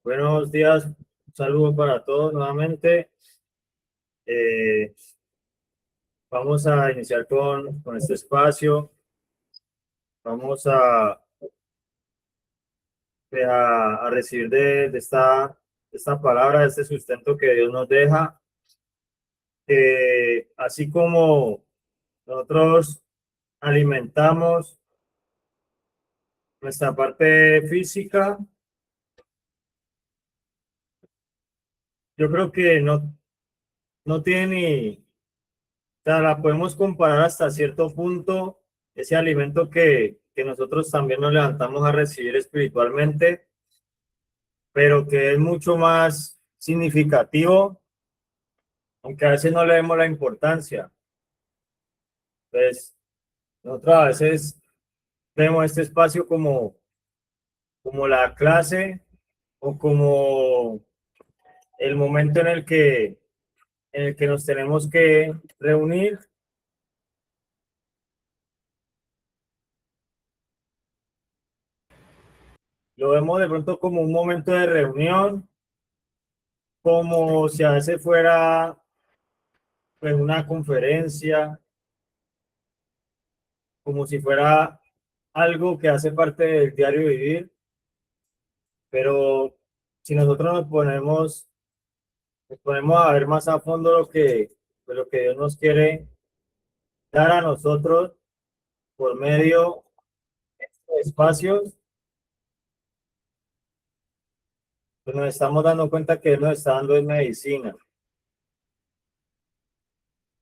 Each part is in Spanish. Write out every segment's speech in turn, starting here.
Buenos días, un saludo para todos nuevamente. Eh, Vamos a iniciar con este espacio. Vamos a recibir de esta palabra, de este sustento que Dios nos deja. Así como nosotros alimentamos nuestra parte física, yo creo que no tiene ni, o sea, la podemos comparar hasta cierto punto, ese alimento que nosotros también nos levantamos a recibir espiritualmente, pero que es mucho más significativo, aunque a veces no le demos la importancia. Entonces, nosotros a veces vemos este espacio como la clase o como el momento en el que nos tenemos que reunir. Lo vemos de pronto como un momento de reunión, como si a veces fuera pues una conferencia, como si fuera algo que hace parte del diario vivir, pero si nosotros nos ponemos a ver más a fondo pues, lo que Dios nos quiere dar a nosotros por medio de espacios, pues nos estamos dando cuenta que Él nos está dando en medicina.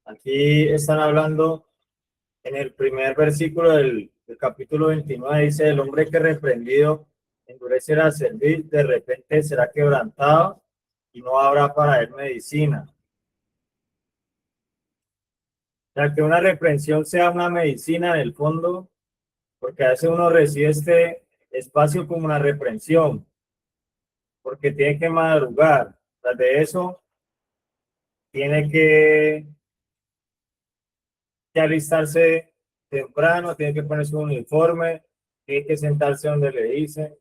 Aquí están hablando en el primer versículo del capítulo 29, dice: el hombre que reprendido endurecerá servir, de repente será quebrantado y no habrá para él medicina. O sea, que una reprensión sea una medicina en el fondo, porque a veces uno recibe este espacio como una reprensión, porque tiene que madrugar. Tras de eso, tiene que alistarse temprano, tiene que ponerse un uniforme, tiene que sentarse donde le dicen.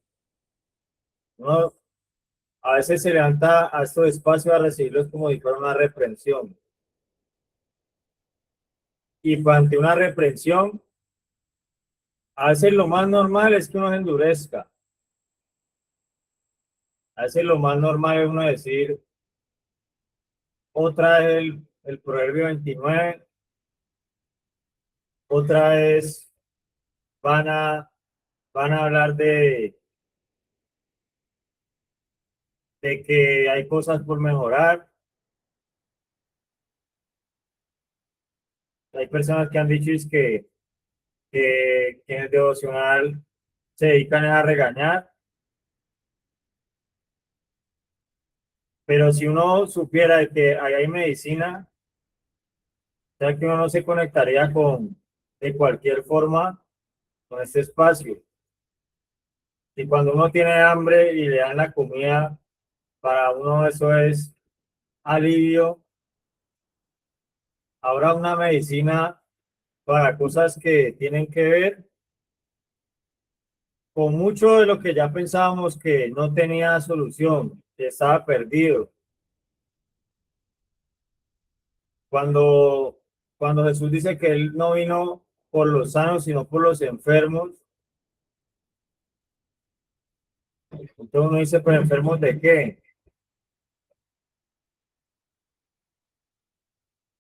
Uno a veces se levanta a estos espacios a recibirlos como si fuera una reprensión. Y ante una reprensión, a veces lo más normal es que uno se endurezca. A veces lo más normal es uno decir, otra es el Proverbio 29, otra es, van a, van a hablar de que hay cosas por mejorar. Hay personas que han dicho es que en el devocional se dedican a regañar, pero si uno supiera de que ahí hay medicina, o sea que uno no se conectaría de cualquier forma con este espacio. Y cuando uno tiene hambre y le dan la comida, para uno eso es alivio. Habrá una medicina para cosas que tienen que ver con mucho de lo que ya pensábamos que no tenía solución, que estaba perdido. Cuando, cuando Jesús dice que Él no vino por los sanos, sino por los enfermos, entonces uno dice, ¿pero enfermos de qué?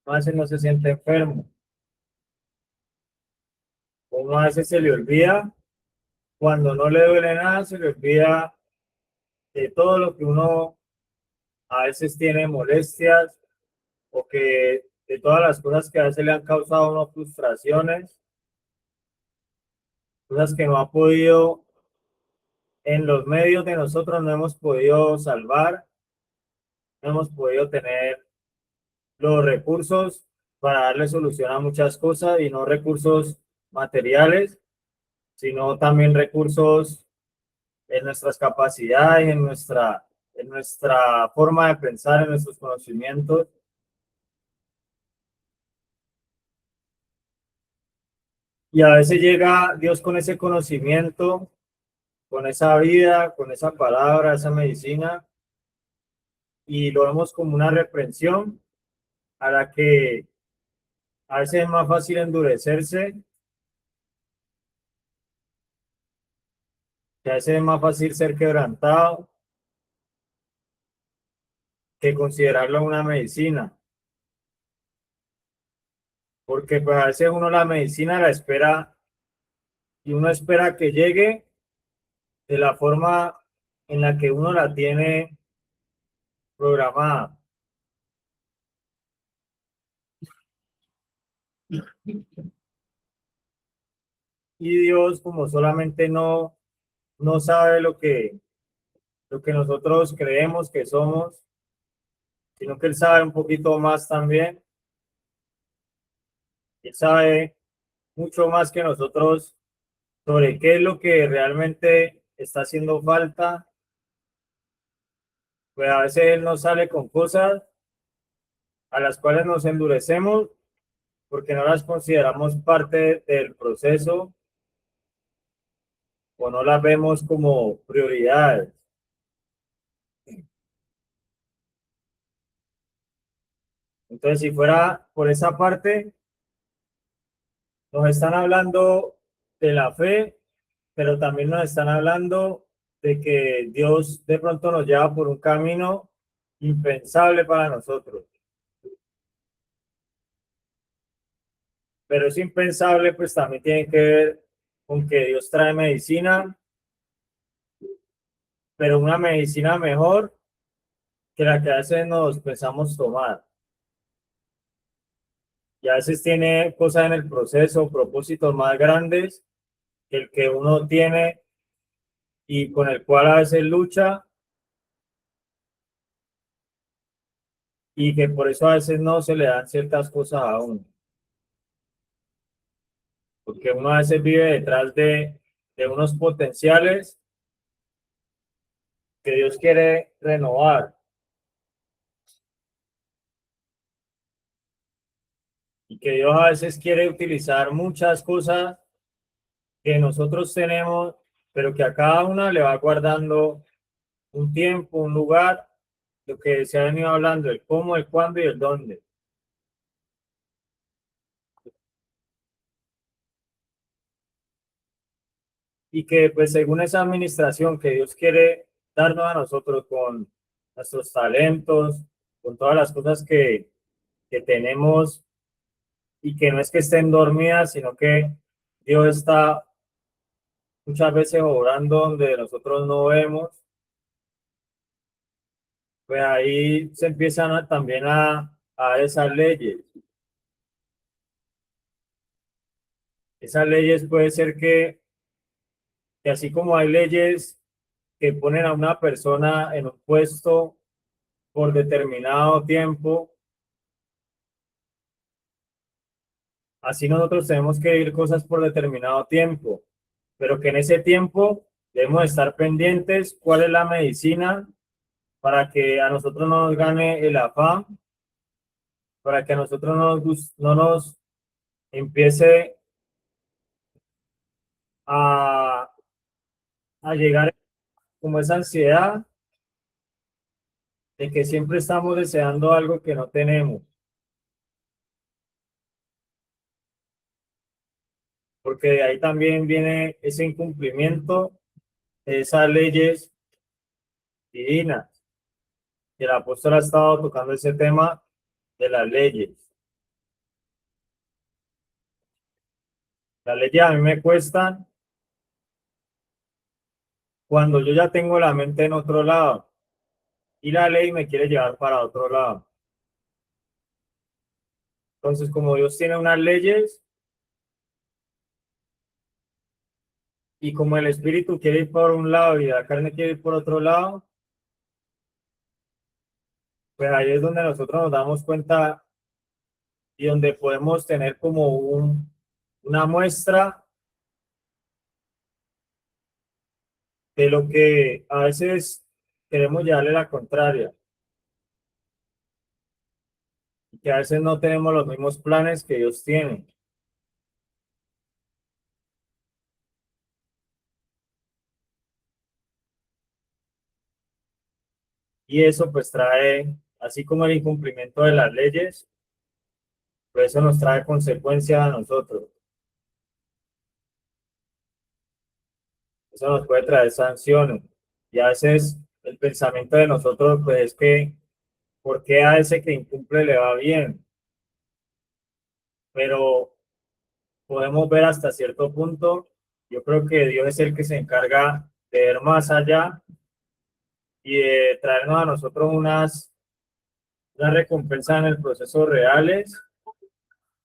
A veces no se siente enfermo. Uno a veces se le olvida, cuando no le duele nada, se le olvida de todo lo que uno a veces tiene molestias o que de todas las cosas que a veces le han causado a uno frustraciones, cosas que no ha podido, en los medios de nosotros no hemos podido salvar, no hemos podido tener los recursos para darle solución a muchas cosas y no recursos materiales, sino también recursos en nuestras capacidades, en nuestra forma de pensar, en nuestros conocimientos. Y a veces llega Dios con ese conocimiento, con esa vida, con esa palabra, esa medicina, y lo vemos como una reprensión a la que a veces es más fácil endurecerse, que a veces es más fácil ser quebrantado que considerarlo una medicina, porque pues a veces uno la medicina la espera y uno espera que llegue de la forma en la que uno la tiene programada. Y Dios, como solamente no sabe lo que nosotros creemos que somos, sino que Él sabe un poquito más también. Él sabe mucho más que nosotros sobre qué es lo que realmente está haciendo falta. Pues a veces Él nos sale con cosas a las cuales nos endurecemos porque no las consideramos parte del proceso o no las vemos como prioridades. Entonces, si fuera por esa parte, nos están hablando de la fe, pero también nos están hablando de que Dios de pronto nos lleva por un camino impensable para nosotros. Pero es impensable, pues también tiene que ver con que Dios trae medicina, pero una medicina mejor que la que a veces nos pensamos tomar. Y a veces tiene cosas en el proceso, propósitos más grandes que el que uno tiene y con el cual a veces lucha y que por eso a veces no se le dan ciertas cosas a uno. Porque uno a veces vive detrás de unos potenciales que Dios quiere renovar y que Dios a veces quiere utilizar muchas cosas que nosotros tenemos, pero que a cada una le va guardando un tiempo, un lugar, lo que se ha venido hablando, el cómo, el cuándo y el dónde. Y que pues según esa administración que Dios quiere darnos a nosotros con nuestros talentos, con todas las cosas que tenemos y que no es que estén dormidas, sino que Dios está muchas veces obrando donde nosotros no vemos, pues ahí se empiezan también a esas leyes. Esas leyes puede ser que así como hay leyes que ponen a una persona en un puesto por determinado tiempo, así nosotros tenemos que ir cosas por determinado tiempo, pero que en ese tiempo debemos estar pendientes cuál es la medicina para que a nosotros no nos gane el afán, para que a nosotros no nos empiece a, a llegar como esa ansiedad de que siempre estamos deseando algo que no tenemos, porque de ahí también viene ese incumplimiento de esas leyes divinas. Y el apóstol ha estado tocando ese tema de las leyes. Las leyes a mí me cuestan cuando yo ya tengo la mente en otro lado y la ley me quiere llevar para otro lado. Entonces, como Dios tiene unas leyes y como el espíritu quiere ir por un lado y la carne quiere ir por otro lado, pues ahí es donde nosotros nos damos cuenta y donde podemos tener como una muestra de lo que a veces queremos llevarle la contraria y que a veces no tenemos los mismos planes que Dios tiene. Y eso pues trae, así como el incumplimiento de las leyes, pues eso nos trae consecuencias a nosotros. Eso nos puede traer sanciones. Y a veces el pensamiento de nosotros pues es que, ¿por qué a ese que incumple le va bien? Pero podemos ver hasta cierto punto, yo creo que Dios es el que se encarga de ver más allá y de traernos a nosotros unas recompensas en el proceso reales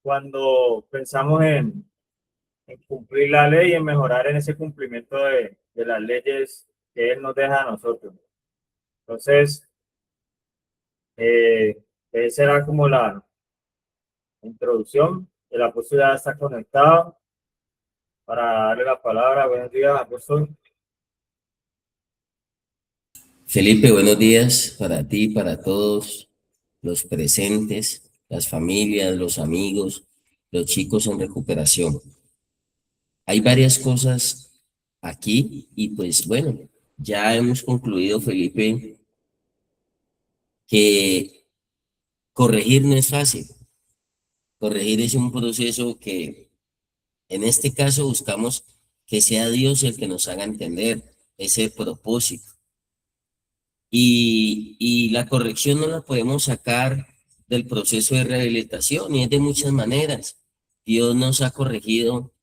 cuando pensamos en cumplir la ley y en mejorar en ese cumplimiento de las leyes que Él nos deja a nosotros. Entonces, esa será como la introducción. El apóstol ya está conectado para darle la palabra. Buenos días, apóstol. Felipe, buenos días para ti, para todos los presentes, las familias, los amigos, los chicos en recuperación. Hay varias cosas aquí y pues bueno, ya hemos concluido, Felipe, que corregir no es fácil. Corregir es un proceso que en este caso buscamos que sea Dios el que nos haga entender ese propósito. Y la corrección no la podemos sacar del proceso de rehabilitación y es de muchas maneras. Dios nos ha corregido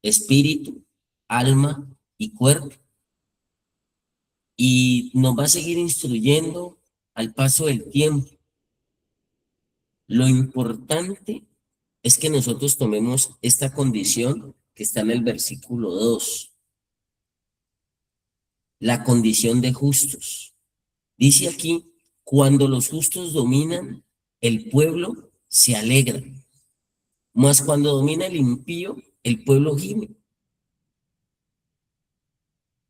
espíritu, alma y cuerpo y nos va a seguir instruyendo al paso del tiempo. Lo importante es que nosotros tomemos esta condición que está en el versículo 2, la condición de justos. Dice aquí, cuando los justos dominan, el pueblo se alegra, mas cuando domina el impío, el pueblo gime.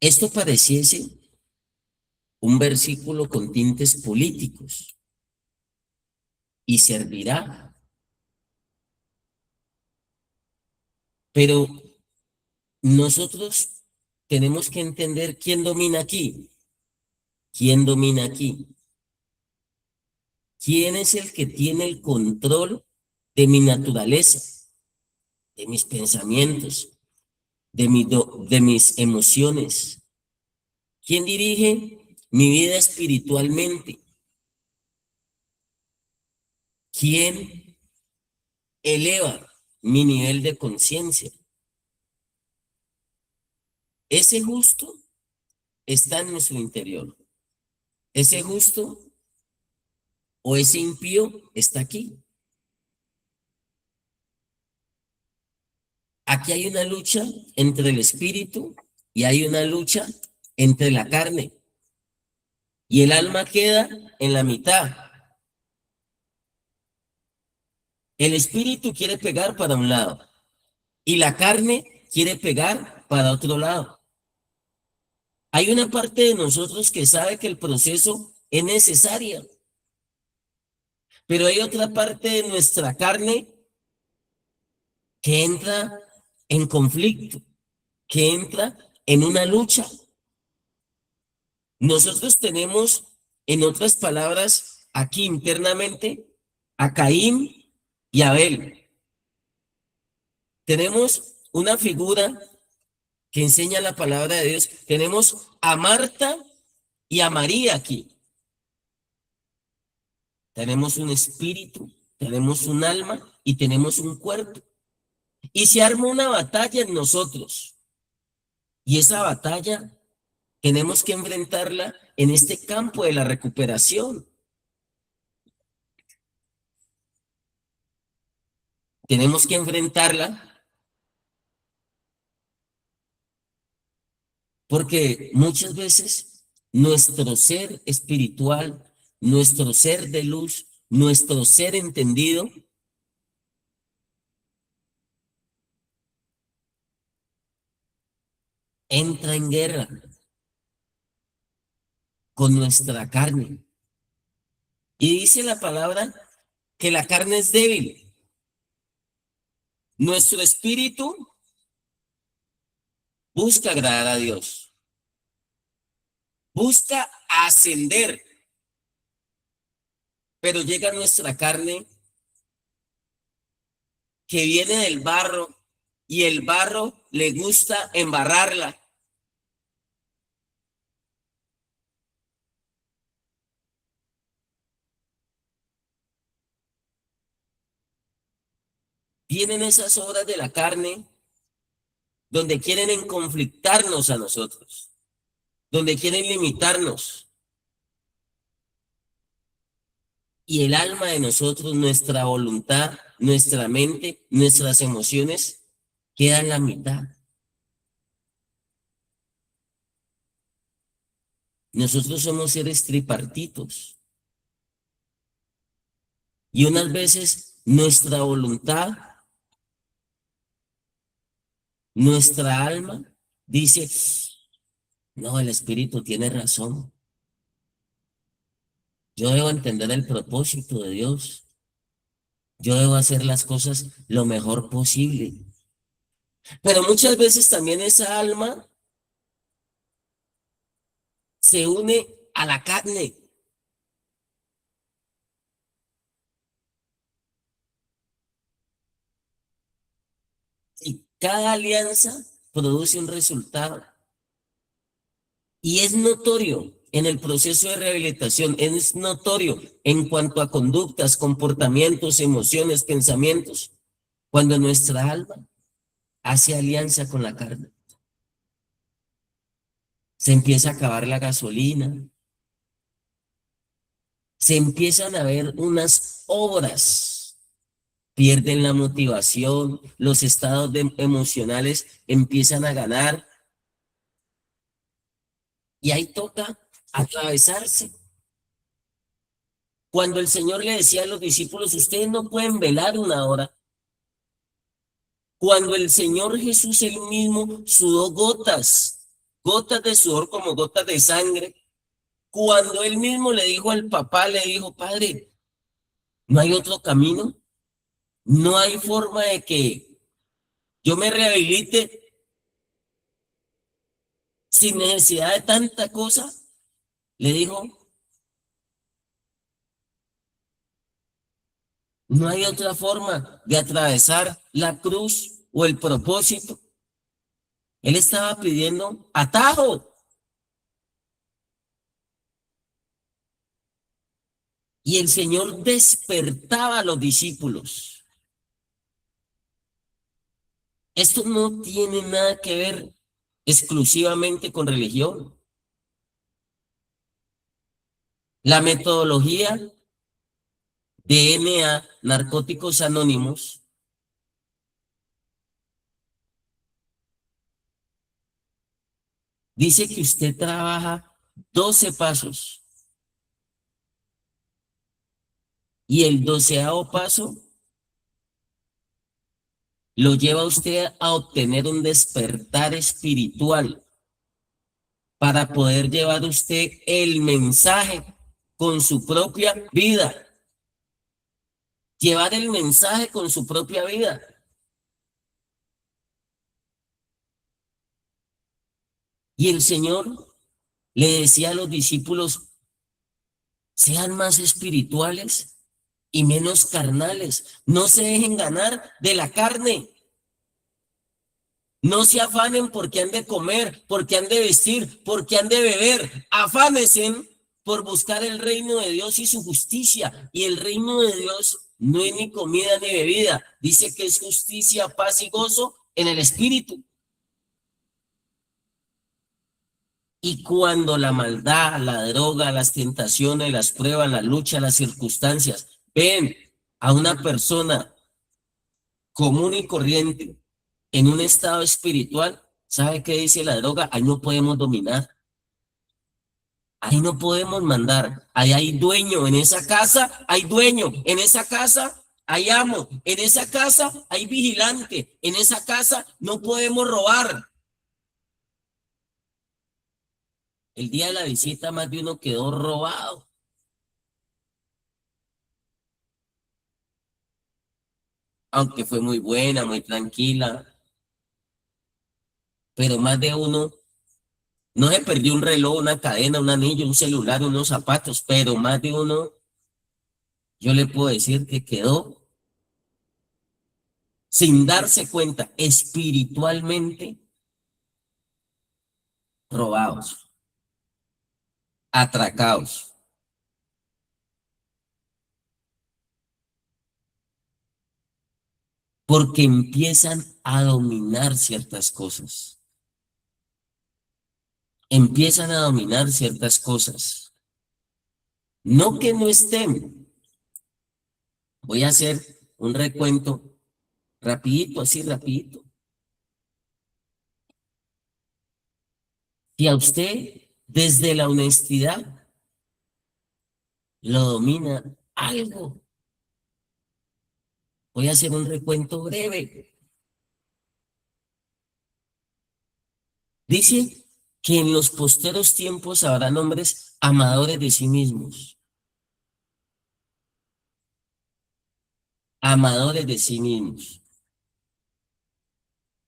Esto pareciese un versículo con tintes políticos y servirá, pero nosotros tenemos que entender quién domina aquí, quién domina aquí, quién es el que tiene el control de mi naturaleza, de mis pensamientos, de mis emociones. ¿Quién dirige mi vida espiritualmente? ¿Quién eleva mi nivel de conciencia? Ese justo está en nuestro interior. Ese justo o ese impío está aquí. Aquí hay una lucha entre el espíritu y hay una lucha entre la carne. Y el alma queda en la mitad. El espíritu quiere pegar para un lado y la carne quiere pegar para otro lado. Hay una parte de nosotros que sabe que el proceso es necesario, pero hay otra parte de nuestra carne que entra en conflicto, que entra en una lucha. Nosotros tenemos, en otras palabras, aquí internamente a Caín y Abel. Tenemos una figura que enseña la palabra de Dios. Tenemos a Marta y a María aquí. Tenemos un espíritu, tenemos un alma y tenemos un cuerpo. Y se arma una batalla en nosotros. Y esa batalla tenemos que enfrentarla en este campo de la recuperación. Tenemos que enfrentarla porque muchas veces nuestro ser espiritual, nuestro ser de luz, nuestro ser entendido, entra en guerra con nuestra carne. Y dice la palabra que la carne es débil. Nuestro espíritu busca agradar a Dios, busca ascender. pero llega nuestra carne que viene del barro y el barro le gusta embarrarla. Vienen esas obras de la carne donde quieren conflictarnos a nosotros, donde quieren limitarnos. Y el alma de nosotros, nuestra voluntad, nuestra mente, nuestras emociones, queda en la mitad. Nosotros somos seres tripartitos. Y unas veces nuestra voluntad, nuestra alma, dice, no, el espíritu tiene razón. Yo debo entender el propósito de Dios. Yo debo hacer las cosas lo mejor posible. Pero muchas veces también esa alma se une a la carne. Y cada alianza produce un resultado. Y es notorio en el proceso de rehabilitación, es notorio en cuanto a conductas, comportamientos, emociones, pensamientos, cuando nuestra alma hace alianza con la carne. Se empieza a acabar la gasolina, se empiezan a ver unas obras, pierden la motivación, los estados emocionales empiezan a ganar y ahí toca atravesarse. Cuando el Señor le decía a los discípulos, ustedes no pueden velar una hora. Cuando el Señor Jesús él mismo sudó gotas, gotas de sudor como gotas de sangre. Cuando él mismo le dijo al papá, le dijo, Padre, ¿no hay otro camino? ¿No hay forma de que yo me rehabilite sin necesidad de tanta cosa? Le dijo, no hay otra forma de atravesar la cruz o el propósito. Él estaba pidiendo atajo. Y el Señor despertaba a los discípulos. Esto no tiene nada que ver exclusivamente con religión. La metodología de NA, Narcóticos Anónimos, dice que usted trabaja 12 pasos y el 12º paso lo lleva usted a obtener un despertar espiritual para poder llevar usted el mensaje con su propia vida. Llevar el mensaje con su propia vida. Y el Señor le decía a los discípulos, sean más espirituales y menos carnales. No se dejen ganar de la carne. No se afanen porque han de comer, porque han de vestir, porque han de beber. Afánense por buscar el reino de Dios y su justicia. Y el reino de Dios no es ni comida ni bebida. Dice que es justicia, paz y gozo en el espíritu. Y cuando la maldad, la droga, las tentaciones, las pruebas, la lucha, las circunstancias, ven a una persona común y corriente en un estado espiritual, ¿sabe qué dice la droga? Ahí no podemos dominar. Ahí no podemos mandar. Ahí hay dueño en esa casa, hay dueño en esa casa, hay amo. En esa casa hay vigilante. En esa casa no podemos robar. El día de la visita más de uno quedó robado. Aunque fue muy buena, muy tranquila. Pero más de uno no se perdió un reloj, una cadena, un anillo, un celular, unos zapatos, pero más de uno yo le puedo decir que quedó sin darse cuenta espiritualmente robados, atracados. Porque empiezan a dominar ciertas cosas. Empiezan a dominar ciertas cosas. No que no estén. Voy a hacer un recuento rapidito, así rapidito. Si a usted desde la honestidad lo domina algo, voy a hacer un recuento breve. Dice que en los posteros tiempos habrán hombres amadores de sí mismos, amadores de sí mismos.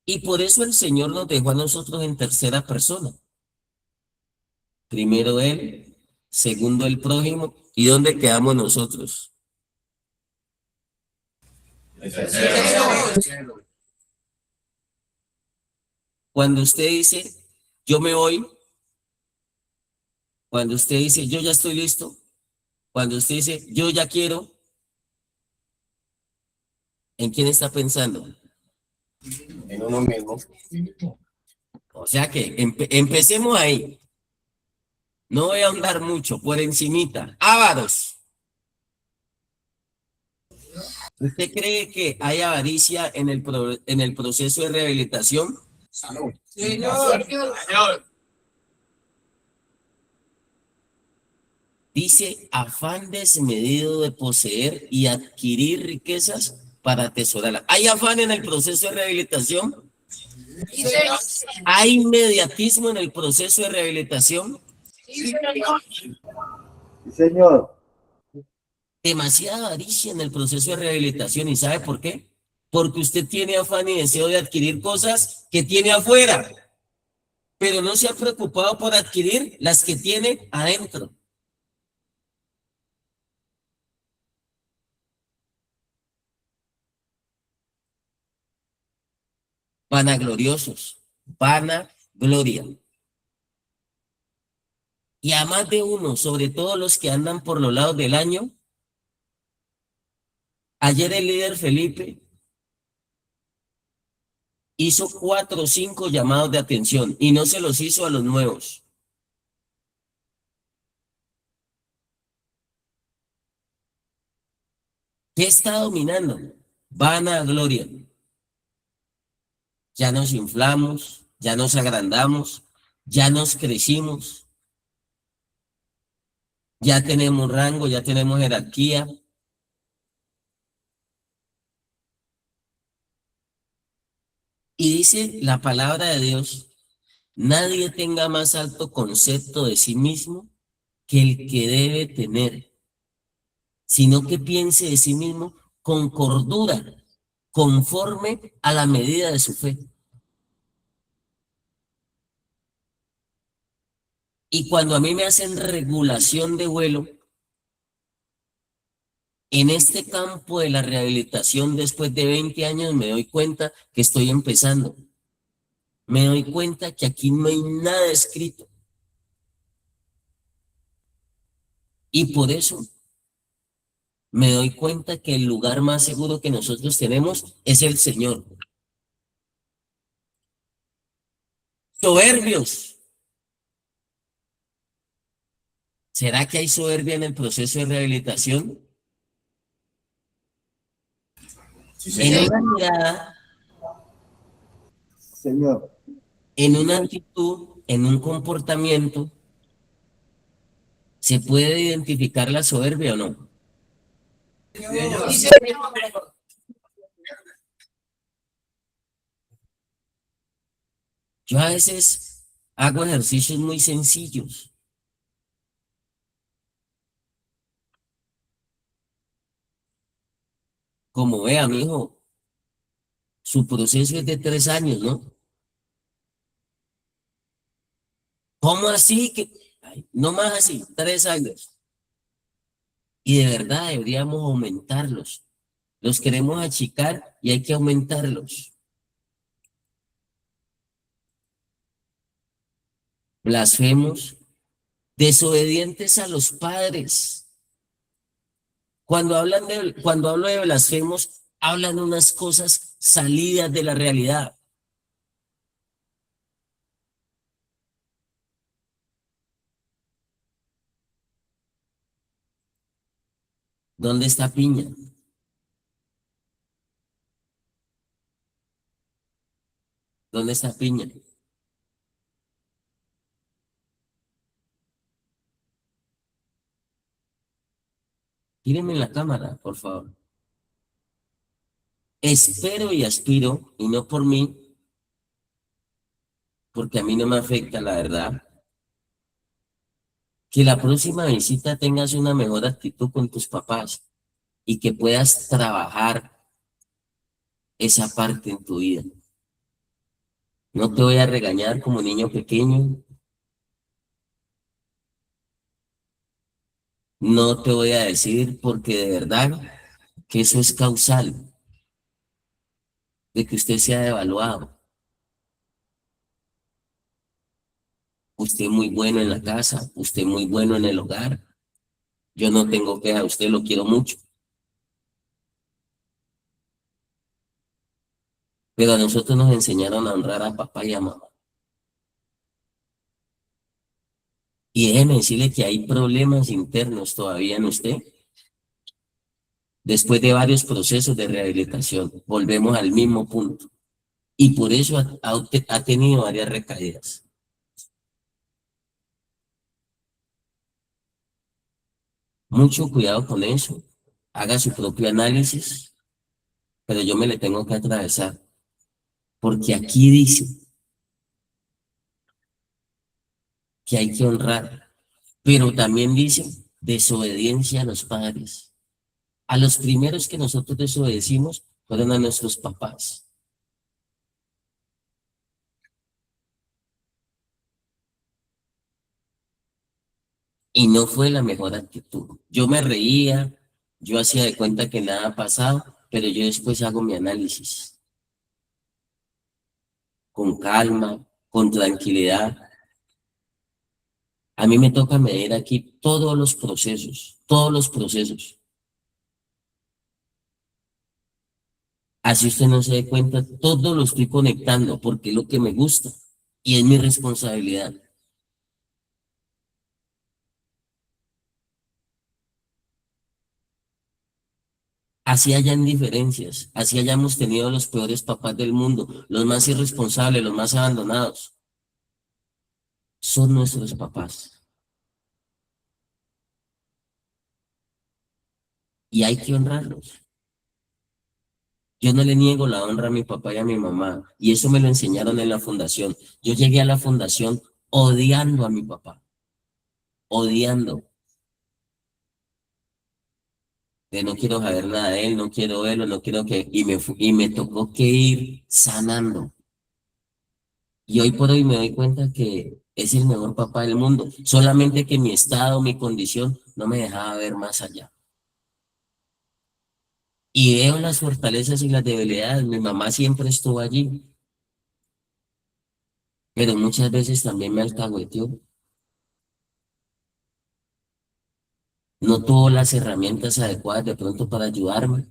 Y por eso el Señor nos dejó a nosotros en tercera persona. Primero Él, segundo el prójimo, ¿y dónde quedamos nosotros? Cuando usted dice, yo me voy, cuando usted dice, yo ya estoy listo, cuando usted dice, yo ya quiero, ¿en quién está pensando? En uno mismo. O sea que empecemos ahí. No voy a ahondar mucho, por encimita. Ávaros. ¿Usted cree que hay avaricia en el proceso de rehabilitación? Salud. Señor. Dice afán desmedido de poseer y adquirir riquezas para atesorarlas. ¿Hay afán en el proceso de rehabilitación? ¿Hay inmediatismo en el proceso de rehabilitación? Sí, señor. Sí, señor. Demasiada avaricia en el proceso de rehabilitación. ¿Y sabe por qué? Porque usted tiene afán y deseo de adquirir cosas que tiene afuera, pero no se ha preocupado por adquirir las que tiene adentro. Vanagloriosos, vanagloria. Y a más de uno, sobre todo los que andan por los lados del año, ayer el líder Felipe hizo 4 o 5 llamados de atención y no se los hizo a los nuevos. ¿Qué está dominando? Vanagloria. Ya nos inflamos, ya nos agrandamos, ya nos crecimos, ya tenemos rango, ya tenemos jerarquía. Y dice la palabra de Dios, nadie tenga más alto concepto de sí mismo que el que debe tener, sino que piense de sí mismo con cordura, conforme a la medida de su fe. Y cuando a mí me hacen regulación de vuelo, en este campo de la rehabilitación después de 20 años me doy cuenta que estoy empezando. Me doy cuenta que aquí no hay nada escrito. Y por eso me doy cuenta que el lugar más seguro que nosotros tenemos es el Señor. Soberbios. ¿Será que hay soberbia en el proceso de rehabilitación? Sí, En señor. una mirada, Señor. en una actitud, en un comportamiento, ¿se puede identificar la soberbia o no? Sí, señor. Yo a veces hago ejercicios muy sencillos. Como vea, mi hijo, su proceso es de 3 años, ¿no? ¿Cómo así? Que, ay, no más así, 3 años. Y de verdad deberíamos aumentarlos. Los queremos achicar y hay que aumentarlos. Blasfemos, desobedientes a los padres. Cuando hablo de blasfemos, hablan unas cosas salidas de la realidad. ¿Dónde está Piña? ¿Dónde está Piña? Tírenme en la cámara, por favor. Espero y aspiro, y no por mí, porque a mí no me afecta, la verdad, que la próxima visita tengas una mejor actitud con tus papás y que puedas trabajar esa parte en tu vida. No te voy a regañar como niño pequeño, no te voy a decir porque de verdad que eso es causal de que usted sea devaluado. Usted muy bueno en la casa, usted muy bueno en el hogar. Yo no tengo queja, usted lo quiero mucho. Pero a nosotros nos enseñaron a honrar a papá y a mamá. Y déjeme decirle que hay problemas internos todavía en usted. Después de varios procesos de rehabilitación, volvemos al mismo punto. Y por eso ha tenido varias recaídas. Mucho cuidado con eso. Haga su propio análisis, pero yo me le tengo que atravesar. Porque aquí dice que hay que honrar, pero también dice desobediencia a los padres. A los primeros que nosotros desobedecimos fueron a nuestros papás. Y no fue la mejor actitud. Yo me reía, yo hacía de cuenta que nada ha pasado, pero yo después hago mi análisis con calma, con tranquilidad. A mí me toca medir aquí todos los procesos, todos los procesos. Así usted no se dé cuenta, todo lo estoy conectando porque es lo que me gusta y es mi responsabilidad. Así hayan diferencias, así hayamos tenido los peores papás del mundo, los más irresponsables, los más abandonados. Son nuestros papás. Y hay que honrarlos. Yo no le niego la honra a mi papá y a mi mamá, y eso me lo enseñaron en la fundación. Yo llegué a la fundación odiando a mi papá, odiando, de no quiero saber nada de él, no quiero verlo, no quiero que, y me tocó que ir sanando. Y hoy por hoy me doy cuenta que es el mejor papá del mundo, solamente que mi estado, mi condición, no me dejaba ver más allá. Y veo las fortalezas y las debilidades, mi mamá siempre estuvo allí, pero muchas veces también me alcahueteó. No tuvo las herramientas adecuadas de pronto para ayudarme,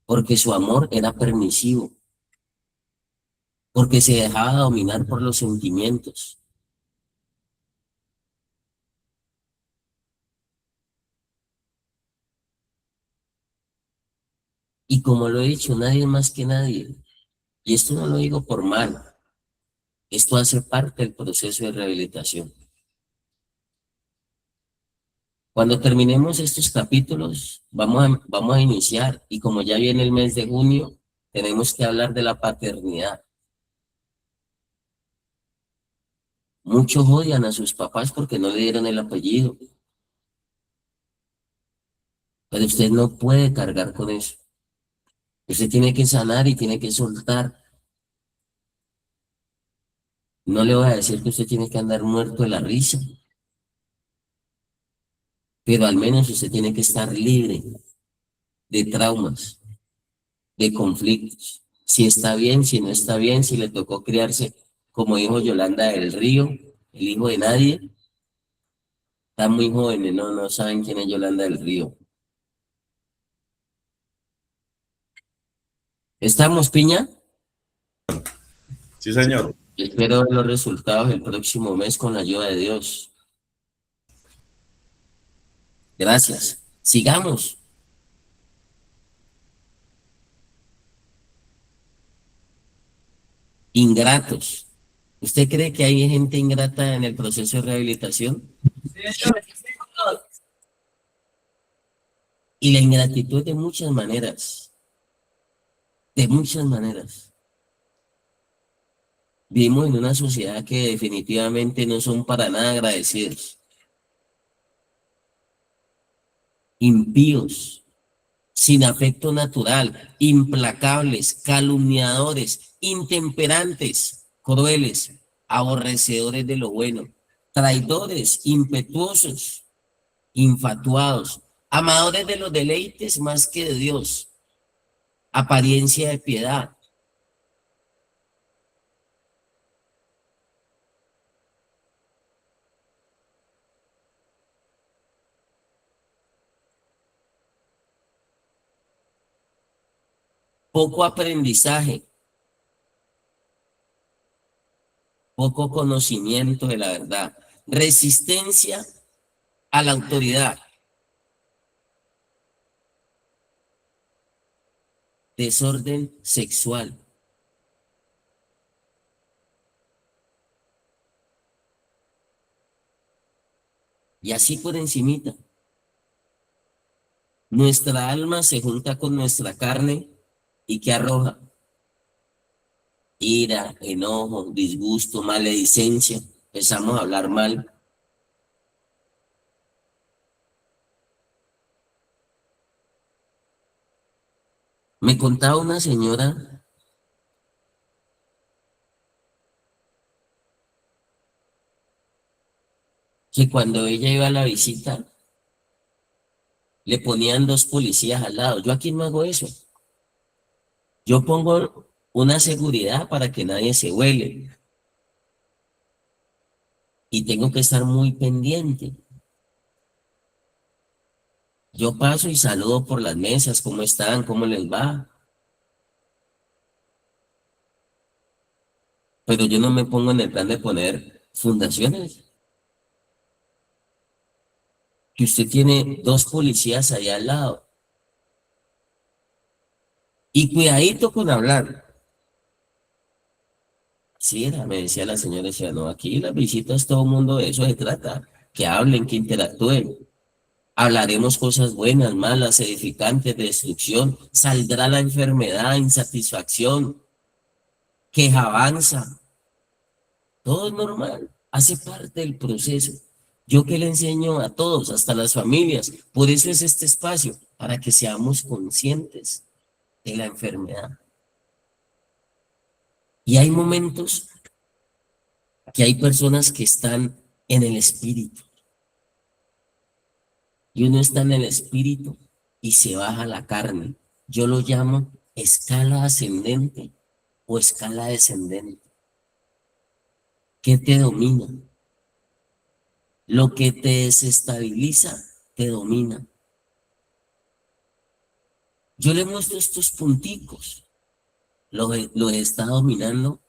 porque su amor era permisivo, porque se dejaba dominar por los sentimientos. Y como lo he dicho, nadie más que nadie. Y esto no lo digo por mal, esto hace parte del proceso de rehabilitación. Cuando terminemos estos capítulos, vamos a iniciar, y como ya viene el mes de junio, tenemos que hablar de la paternidad. Muchos odian a sus papás porque no le dieron el apellido, pero usted no puede cargar con eso. Usted tiene que sanar y tiene que soltar. No le voy a decir que usted tiene que andar muerto de la risa, pero al menos usted tiene que estar libre de traumas, de conflictos. Si está bien, si no está bien, si le tocó criarse, como dijo Yolanda del Río, el hijo de nadie. Están muy jóvenes, no saben quién es Yolanda del Río. ¿Estamos, Piña? Sí, señor. Espero ver los resultados el próximo mes con la ayuda de Dios. Gracias. Sigamos. Ingratos. ¿Usted cree que hay gente ingrata en el proceso de rehabilitación? Y la ingratitud de muchas maneras. De muchas maneras. Vivimos en una sociedad que definitivamente no son para nada agradecidos. Impíos, sin afecto natural, implacables, calumniadores, intemperantes, crueles, aborrecedores de lo bueno, traidores, impetuosos, infatuados, amadores de los deleites más que de Dios, apariencia de piedad. Poco aprendizaje, poco conocimiento de la verdad, resistencia a la autoridad, desorden sexual. Y así por encimita. Nuestra alma se junta con nuestra carne y ¿qué arroja? Ira, enojo, disgusto, maledicencia. Empezamos a hablar mal. Me contaba una señora que cuando ella iba a la visita, le ponían 2 policías al lado. Yo aquí no hago eso. Yo pongo una seguridad para que nadie se huele. Y tengo que estar muy pendiente. Yo paso y saludo por las mesas, ¿cómo están? ¿Cómo les va? Pero yo no me pongo en el plan de poner fundaciones. Que usted tiene 2 policías allá al lado. Y cuidadito con hablar. Sí, me decía la señora, decía, no, aquí las visitas, todo el mundo de eso se trata. Que hablen, que interactúen. Hablaremos cosas buenas, malas, edificantes, de destrucción. Saldrá la enfermedad, insatisfacción, queja avanza. Todo es normal, hace parte del proceso. Yo que le enseño a todos, hasta las familias, por eso es este espacio, para que seamos conscientes de la enfermedad. Y hay momentos que hay personas que están en el espíritu. Y uno está en el espíritu y se baja la carne. Yo lo llamo escala ascendente o escala descendente. ¿Qué te domina? Lo que te desestabiliza, te domina. Yo le muestro estos punticos. Lo está dominando.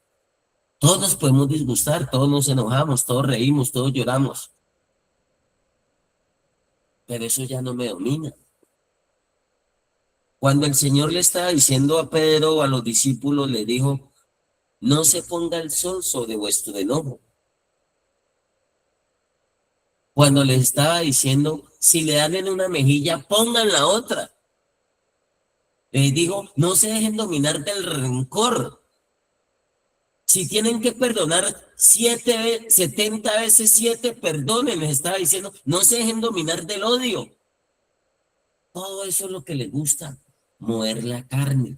Todos nos podemos disgustar, todos nos enojamos, todos reímos, todos lloramos. Pero eso ya no me domina. Cuando el Señor le estaba diciendo a Pedro o a los discípulos, le dijo, no se ponga el sol sobre vuestro enojo. Cuando les estaba diciendo, si le dan en una mejilla, pongan la otra. Les digo, no se dejen dominar del rencor. Si tienen que perdonar 70 veces 7, perdonen, les estaba diciendo, no se dejen dominar del odio. Todo eso es lo que les gusta, mover la carne.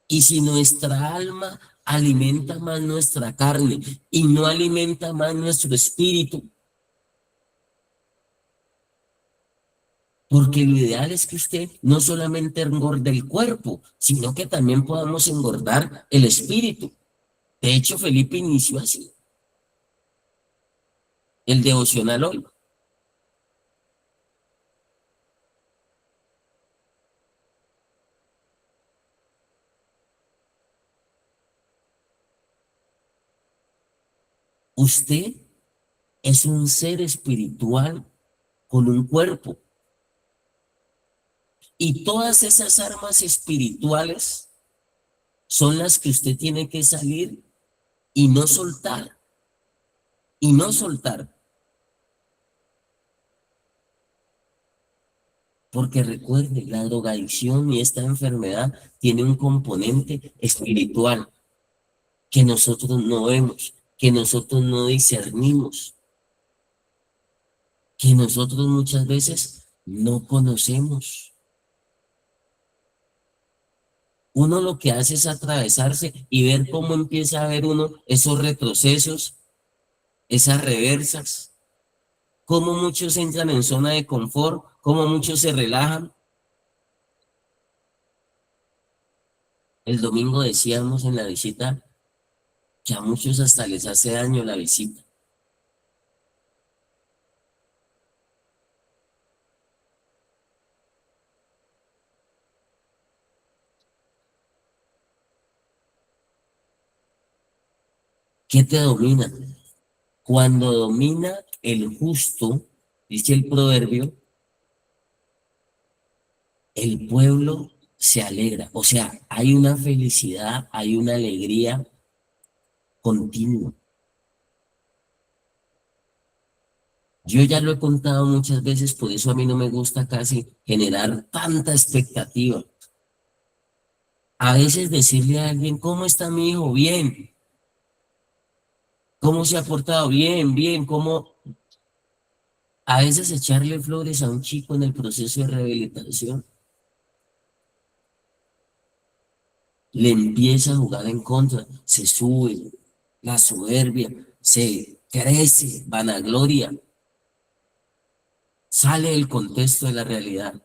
Y si nuestra alma alimenta más nuestra carne y no alimenta más nuestro espíritu, Porque lo ideal es que usted no solamente engorde el cuerpo, sino que también podamos engordar el espíritu. De hecho, Felipe inició así el devocional hoy. Usted es un ser espiritual con un cuerpo. Y todas esas armas espirituales son las que usted tiene que salir y no soltar. Y no soltar. Porque recuerde, la drogadicción y esta enfermedad tiene un componente espiritual que nosotros no vemos, que nosotros no discernimos, que nosotros muchas veces no conocemos. Uno lo que hace es atravesarse y ver cómo empieza a ver uno esos retrocesos, esas reversas, cómo muchos entran en zona de confort, cómo muchos se relajan. El domingo decíamos en la visita que a muchos hasta les hace daño la visita. ¿Qué te domina? Cuando domina el justo, dice el proverbio, el pueblo se alegra. O sea, hay una felicidad, hay una alegría continua. Yo ya lo he contado muchas veces, por eso a mí no me gusta casi generar tanta expectativa. A veces decirle a alguien, ¿cómo está mi hijo? Bien. ¿Cómo se ha portado? Bien, bien. ¿Cómo? A veces echarle flores a un chico en el proceso de rehabilitación le empieza a jugar en contra, se sube la soberbia, se crece, vanagloria, sale del contexto de la realidad.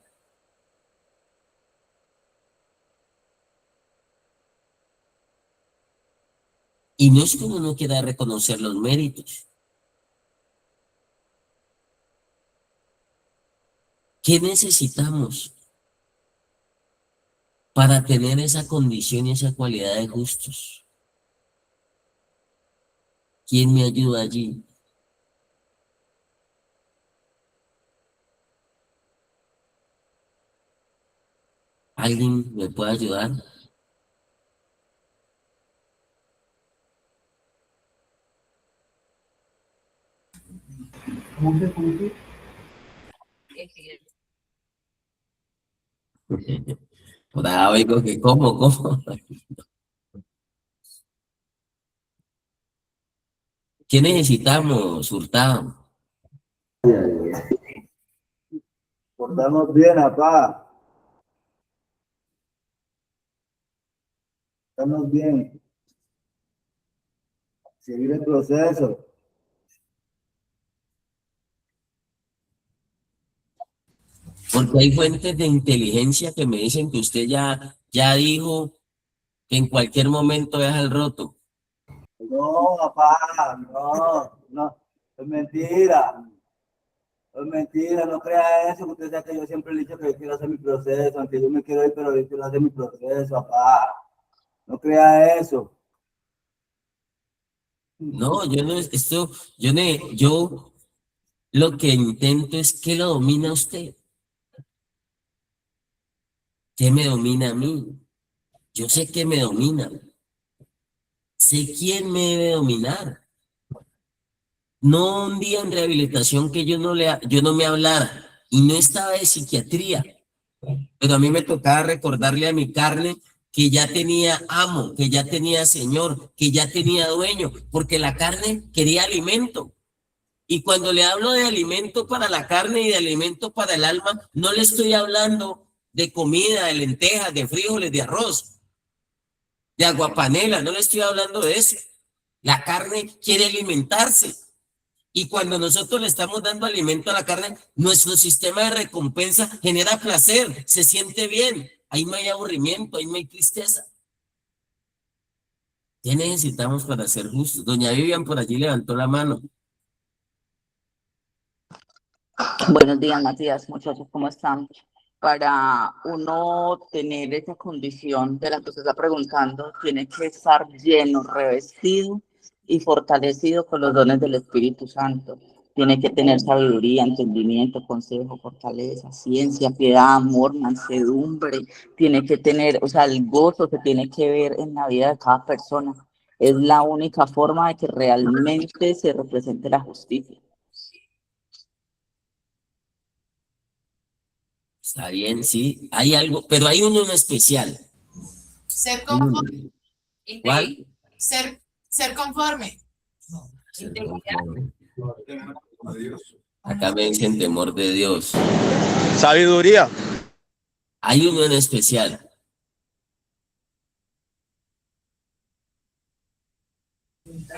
Y no es que uno no quiera reconocer los méritos. ¿Qué necesitamos para tener esa condición y esa cualidad de justos? ¿Quién me ayuda allí? ¿Alguien me puede ayudar? Por ahí oigo que ¿cómo? ¿Qué necesitamos, Hurtado? Portarnos bien, papá. Portarnos bien. Seguir el proceso. Porque hay fuentes de inteligencia que me dicen que usted ya dijo que en cualquier momento deja el roto. No, papá, no. Es mentira. Es mentira, no crea eso, que usted sabe que yo siempre le he dicho que yo quiero hacer mi proceso, aunque yo me quiero ir, pero yo quiero hacer mi proceso, papá. No crea eso. No, yo lo que intento es que lo domina usted. ¿Qué me domina a mí? Yo sé que me domina. Sé quién me debe dominar. No un día en rehabilitación que yo no me hablara y no estaba de psiquiatría, pero a mí me tocaba recordarle a mi carne que ya tenía amo, que ya tenía señor, que ya tenía dueño, porque la carne quería alimento. Y cuando le hablo de alimento para la carne y de alimento para el alma, no le estoy hablando de comida, de lentejas, de frijoles, de arroz, de aguapanela, no le estoy hablando de eso. La carne quiere alimentarse Y cuando nosotros le estamos dando alimento a la carne, nuestro sistema de recompensa genera placer, se siente bien. Ahí no hay aburrimiento, ahí no hay tristeza. ¿Qué necesitamos para ser justos? Doña Vivian por allí levantó la mano. Buenos días, Matías, muchachos, ¿cómo están? Para uno tener esa condición de la que usted está preguntando, tiene que estar lleno, revestido y fortalecido con los dones del Espíritu Santo. Tiene que tener sabiduría, entendimiento, consejo, fortaleza, ciencia, piedad, amor, mansedumbre. Tiene que tener, o sea, el gozo que tiene que ver en la vida de cada persona. Es la única forma de que realmente se represente la justicia. Está bien, sí. Hay algo, pero hay uno en especial. Ser Hay uno. conforme. ¿Cuál? Ser conforme. Acá me dicen temor de Dios. Sabiduría. Hay uno en especial.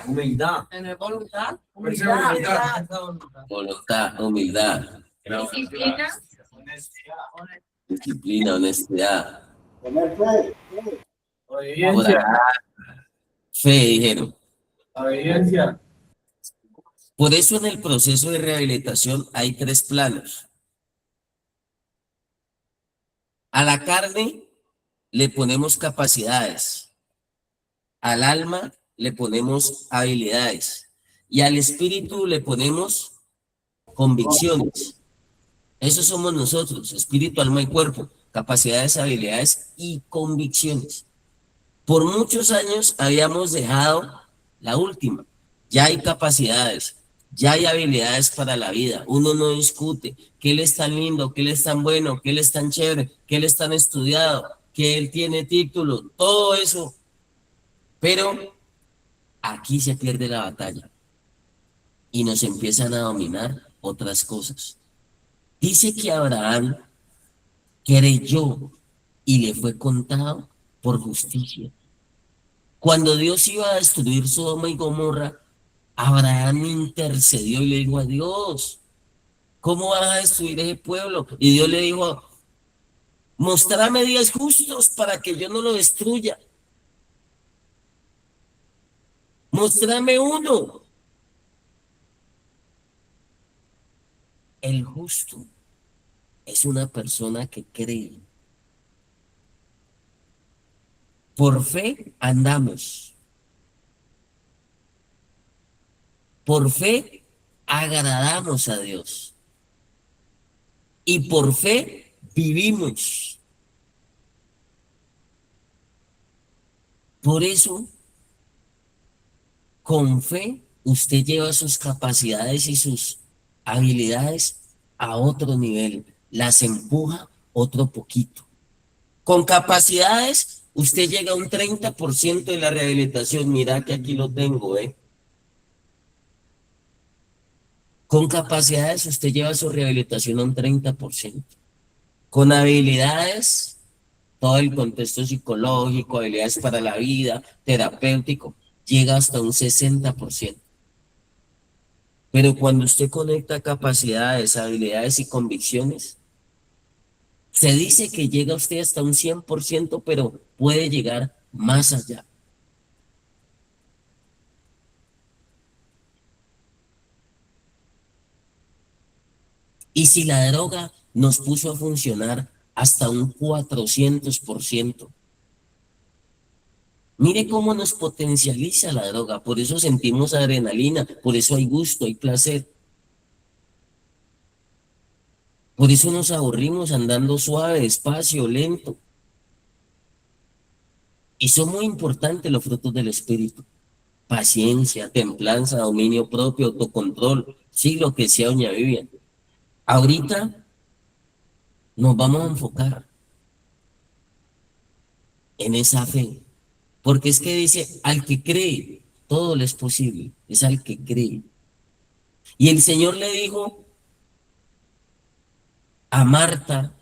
Humildad. Tener voluntad. Voluntad, humildad, Disciplina. disciplina, honestidad. Tener fe. Obediencia. Fe, dijeron. Obediencia. Por eso en el proceso de rehabilitación hay 3 planos. A la carne le ponemos capacidades, al alma le ponemos habilidades y al espíritu le ponemos convicciones. Eso somos nosotros, espíritu, alma y cuerpo, capacidades, habilidades y convicciones. Por muchos años habíamos dejado la última. Ya hay capacidades, ya hay habilidades para la vida. Uno no discute que él es tan lindo, que él es tan bueno, que él es tan chévere, que él es tan estudiado, que él tiene título, todo eso. Pero aquí se pierde la batalla y nos empiezan a dominar otras cosas. Dice que Abraham creyó y le fue contado por justicia. Cuando Dios iba a destruir Sodoma y Gomorra, Abraham intercedió y le dijo a Dios, ¿cómo vas a destruir ese pueblo? Y Dios le dijo, mostrame 10 justos para que yo no lo destruya. Mostrame uno. El justo es una persona que cree. Por fe andamos. Por fe agradamos a Dios. Y por fe vivimos. Por eso, con fe, usted lleva sus capacidades y sus habilidades a otro nivel. Las empuja otro poquito. Con capacidades, usted llega a un 30% de la rehabilitación. Mira que aquí lo tengo, ¿eh? Con capacidades, usted lleva su rehabilitación a un 30%. Con habilidades, todo el contexto psicológico, habilidades para la vida, terapéutico, llega hasta un 60%. Pero cuando usted conecta capacidades, habilidades y convicciones, se dice que llega usted hasta un 100%, pero puede llegar más allá. Y si la droga nos puso a funcionar hasta un 400%, mire cómo nos potencializa la droga, por eso sentimos adrenalina, por eso hay gusto, hay placer. Por eso nos aburrimos andando suave, despacio, lento. Y son muy importantes los frutos del Espíritu. Paciencia, templanza, dominio propio, autocontrol, sí, lo que sea, doña Vivian. Ahorita nos vamos a enfocar en esa fe. Porque es que dice, al que cree, todo le es posible. Es al que cree. Y el Señor le dijo a Marta,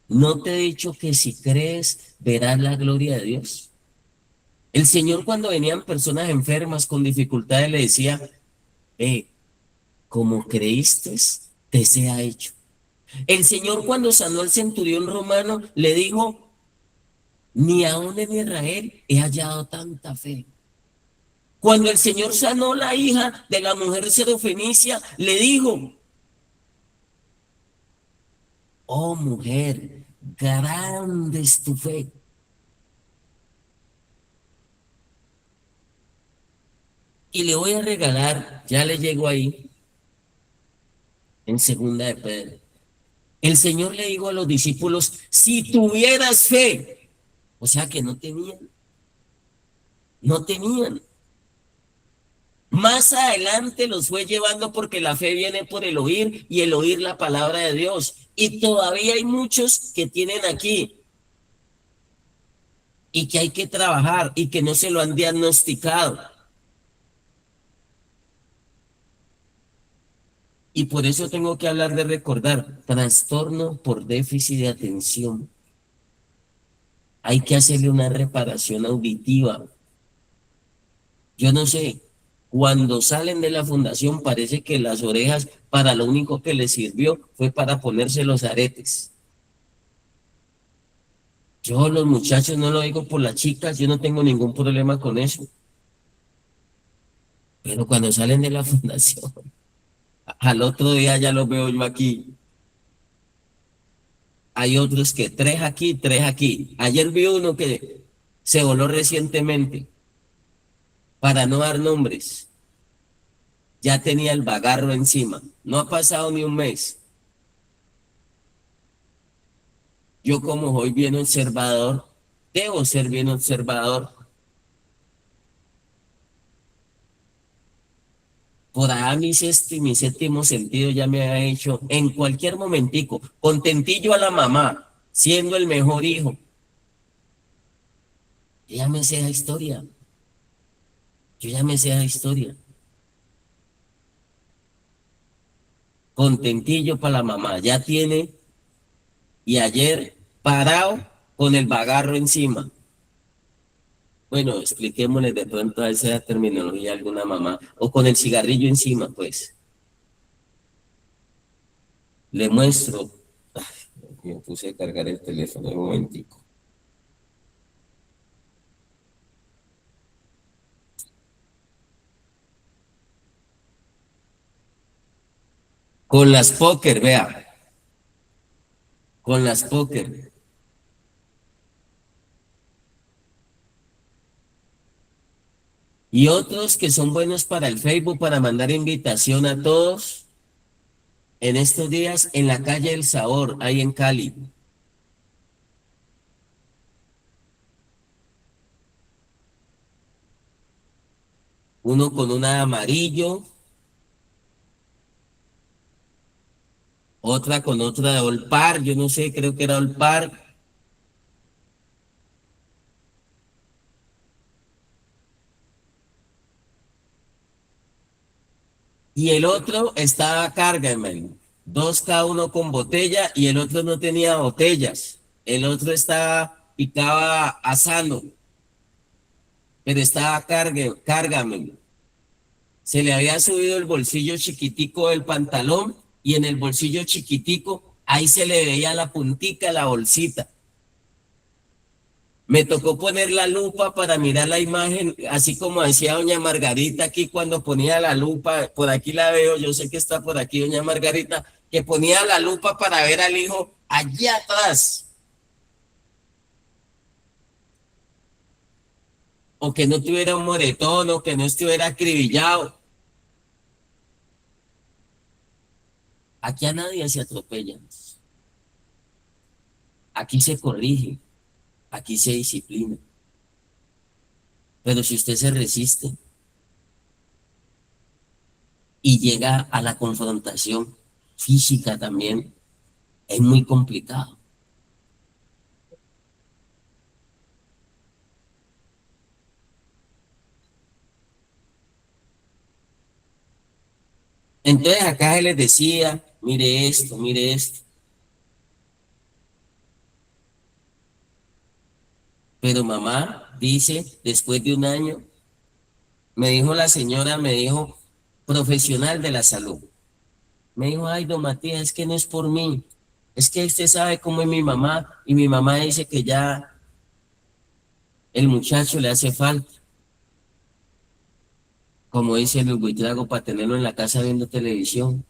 ¿no te he dicho que si crees verás la gloria de Dios? El Señor, cuando venían personas enfermas con dificultades, le decía, como creíste, te sea hecho. El Señor cuando sanó al centurión romano le dijo, ni aún en Israel he hallado tanta fe. Cuando el Señor sanó la hija de la mujer sirofenicia, le dijo, oh mujer, grande es tu fe. Y le voy a regalar, ya le llego ahí, en segunda de Pedro. El Señor le dijo a los discípulos, si tuvieras fe, o sea que no tenían, no tenían. Más adelante los fue llevando porque la fe viene por el oír y el oír la palabra de Dios. Y todavía hay muchos que tienen aquí y que hay que trabajar y que no se lo han diagnosticado. Y por eso tengo que hablar de recordar, trastorno por déficit de atención. Hay que hacerle una reparación auditiva. Yo no sé, cuando salen de la fundación parece que las orejas para lo único que les sirvió fue para ponerse los aretes. Yo los muchachos no lo digo por las chicas, yo no tengo ningún problema con eso. Pero cuando salen de la fundación, al otro día ya los veo yo aquí. Hay otros que tres aquí, tres aquí. Ayer vi uno que se voló recientemente, para no dar nombres. Ya tenía el bagarro encima. No ha pasado ni un mes. Yo como soy bien observador, debo ser bien observador. Por ahí mi séptimo sentido ya me ha hecho en cualquier momentico, contentillo a la mamá, siendo el mejor hijo. Yo ya me sé esa historia. Yo ya me sé esa historia. Contentillo para la mamá, ya tiene, y ayer parado con el bagarro encima. Bueno, expliquémosle de pronto a esa terminología a alguna mamá, o con el cigarrillo encima, pues. Le muestro. Ay, me puse a cargar el teléfono un momentico. Con las póker, vea. Con las póker. Y otros que son buenos para el Facebook, para mandar invitación a todos. En estos días, en la calle del Sabor, ahí en Cali. Uno con una amarillo, otra con otra de Olpar, yo no sé, creo que era Olpar. Y el otro estaba Cargaman, dos cada uno con botella y el otro no tenía botellas. El otro picaba asando, pero estaba Cargaman. Se le había subido el bolsillo chiquitico del pantalón y en el bolsillo chiquitico ahí se le veía la puntica, la bolsita. Me tocó poner la lupa para mirar la imagen, así como decía doña Margarita aquí cuando ponía la lupa, por aquí la veo, yo sé que está por aquí doña Margarita, que ponía la lupa para ver al hijo allá atrás. O que no tuviera un moretón, o que no estuviera acribillado. Aquí a nadie se atropella. Aquí se corrige, aquí se disciplina. Pero si usted se resiste y llega a la confrontación física también, es muy complicado. Entonces acá se les decía, mire esto, mire esto. Pero mamá dice, después de un año, me dijo la señora, me dijo, profesional de la salud. Me dijo, ay, don Matías, es que no es por mí. Es que usted sabe cómo es mi mamá y mi mamá dice que ya el muchacho le hace falta, como dice el buitrago, para tenerlo en la casa viendo televisión.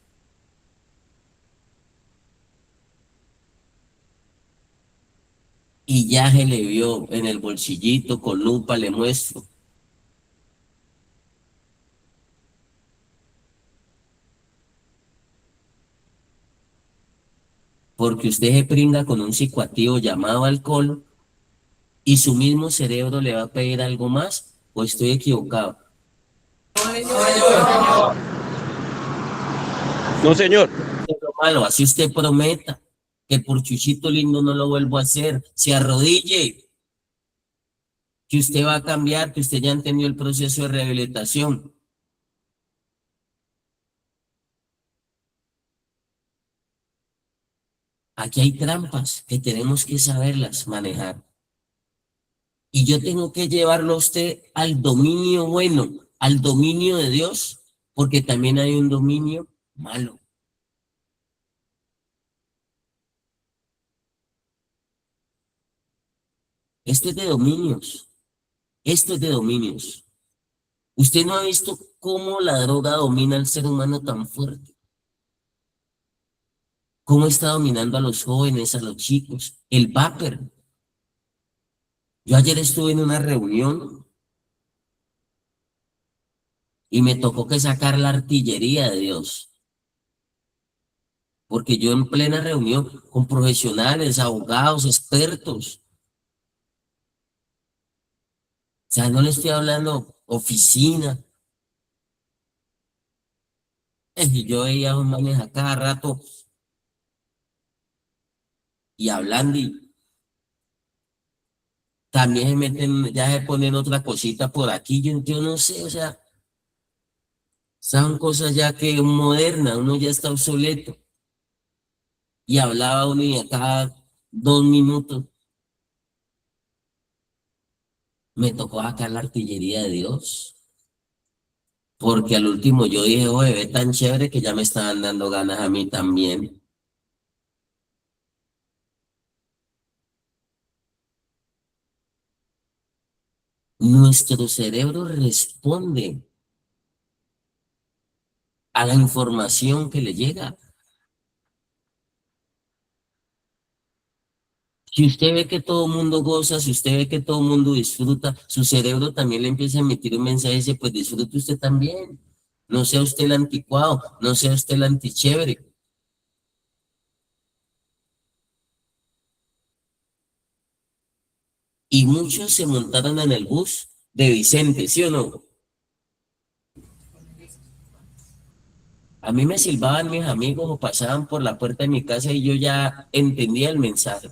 Y ya se le vio en el bolsillito, con lupa le muestro. Porque usted se pringa con un psicoactivo llamado alcohol y su mismo cerebro le va a pedir algo más, o estoy equivocado. No, señor. Lo malo, así usted prometa que por Chuchito lindo no lo vuelvo a hacer, se arrodille, que usted va a cambiar, que usted ya entendió el proceso de rehabilitación. Aquí hay trampas que tenemos que saberlas manejar. Y yo tengo que llevarlo a usted al dominio bueno, al dominio de Dios, porque también hay un dominio malo. Esto es de dominios. Esto es de dominios. Usted no ha visto cómo la droga domina al ser humano tan fuerte. Cómo está dominando a los jóvenes, a los chicos. El vapor. Yo ayer estuve en una reunión y me tocó que sacar la artillería de Dios. Porque yo en plena reunión con profesionales, abogados, expertos. O sea, no le estoy hablando oficina. Y yo veía a un manes a cada rato y hablando y también se meten, ya se ponen otra cosita por aquí. Yo no sé, o sea, son cosas ya que modernas, uno ya está obsoleto. Y hablaba uno y a cada 2 minutos me tocó sacar la artillería de Dios. Porque al último yo dije, oye, ve tan chévere que ya me estaban dando ganas a mí también. Nuestro cerebro responde a la información que le llega. Si usted ve que todo el mundo goza, si usted ve que todo el mundo disfruta, su cerebro también le empieza a emitir un mensaje y dice, pues disfrute usted también. No sea usted el anticuado, no sea usted el antichévere. Y muchos se montaron en el bus de Vicente, ¿sí o no? A mí me silbaban mis amigos o pasaban por la puerta de mi casa y yo ya entendía el mensaje.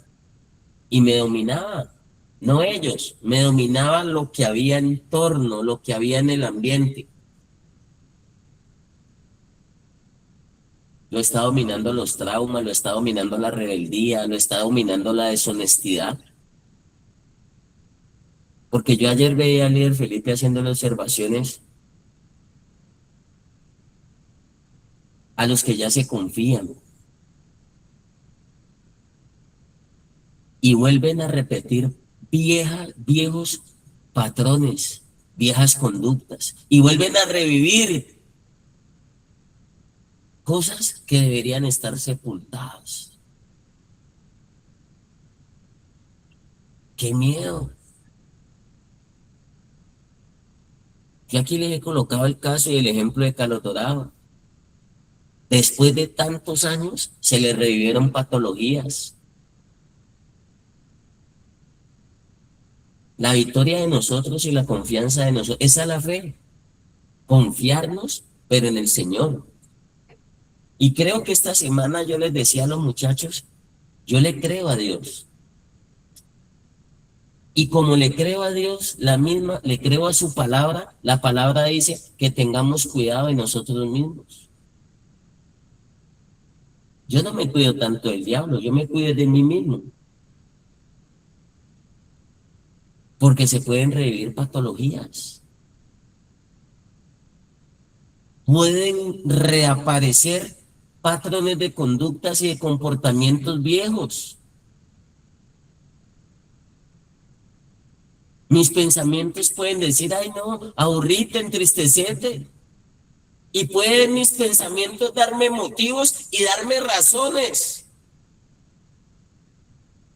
Y me dominaba, no ellos, me dominaba lo que había en torno, lo que había en el ambiente. Lo está dominando los traumas, lo está dominando la rebeldía, lo está dominando la deshonestidad. Porque yo ayer veía al líder Felipe haciéndole observaciones a los que ya se confían y vuelven a repetir viejos patrones, viejas conductas, y vuelven a revivir cosas que deberían estar sepultadas. ¡Qué miedo! Yo aquí les he colocado el caso y el ejemplo de Carlos Dorado. Después de tantos años, se le revivieron patologías. La victoria de nosotros y la confianza de nosotros, esa es la fe. Confiarnos, pero en el Señor. Y creo que esta semana yo les decía a los muchachos, yo le creo a Dios. Y como le creo a Dios, le creo a su palabra, la palabra dice que tengamos cuidado de nosotros mismos. Yo no me cuido tanto del diablo, yo me cuido de mí mismo. Porque se pueden revivir patologías. pueden reaparecer patrones de conductas y de comportamientos viejos. Mis pensamientos pueden decir, ay no, aburrite, entristecete. Y pueden mis pensamientos darme motivos y darme razones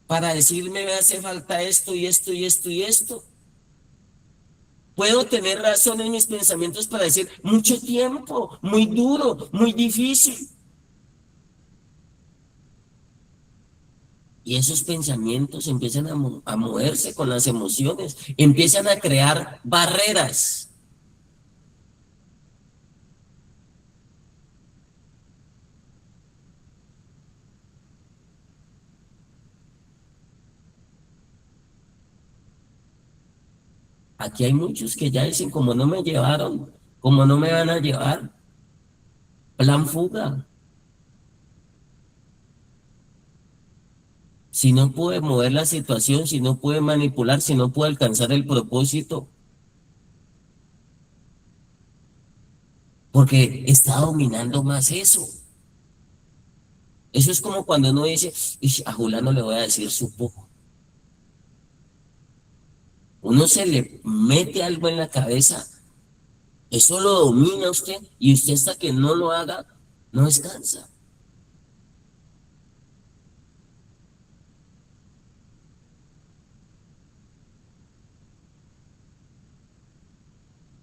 para decirme me hace falta esto y esto y esto y esto. Puedo tener razón en mis pensamientos para decir mucho tiempo, muy duro, muy difícil. Y esos pensamientos empiezan a moverse con las emociones, empiezan a crear barreras. Aquí hay muchos que ya dicen, como no me llevaron, como no me van a llevar, plan fuga. Si no puede mover la situación, si no puede manipular, si no puede alcanzar el propósito, porque está dominando más eso. Eso es como cuando uno dice, "Ish, a Julano le voy a decir su poco". Uno se le mete algo en la cabeza, eso lo domina usted, y usted hasta que no lo haga, no descansa.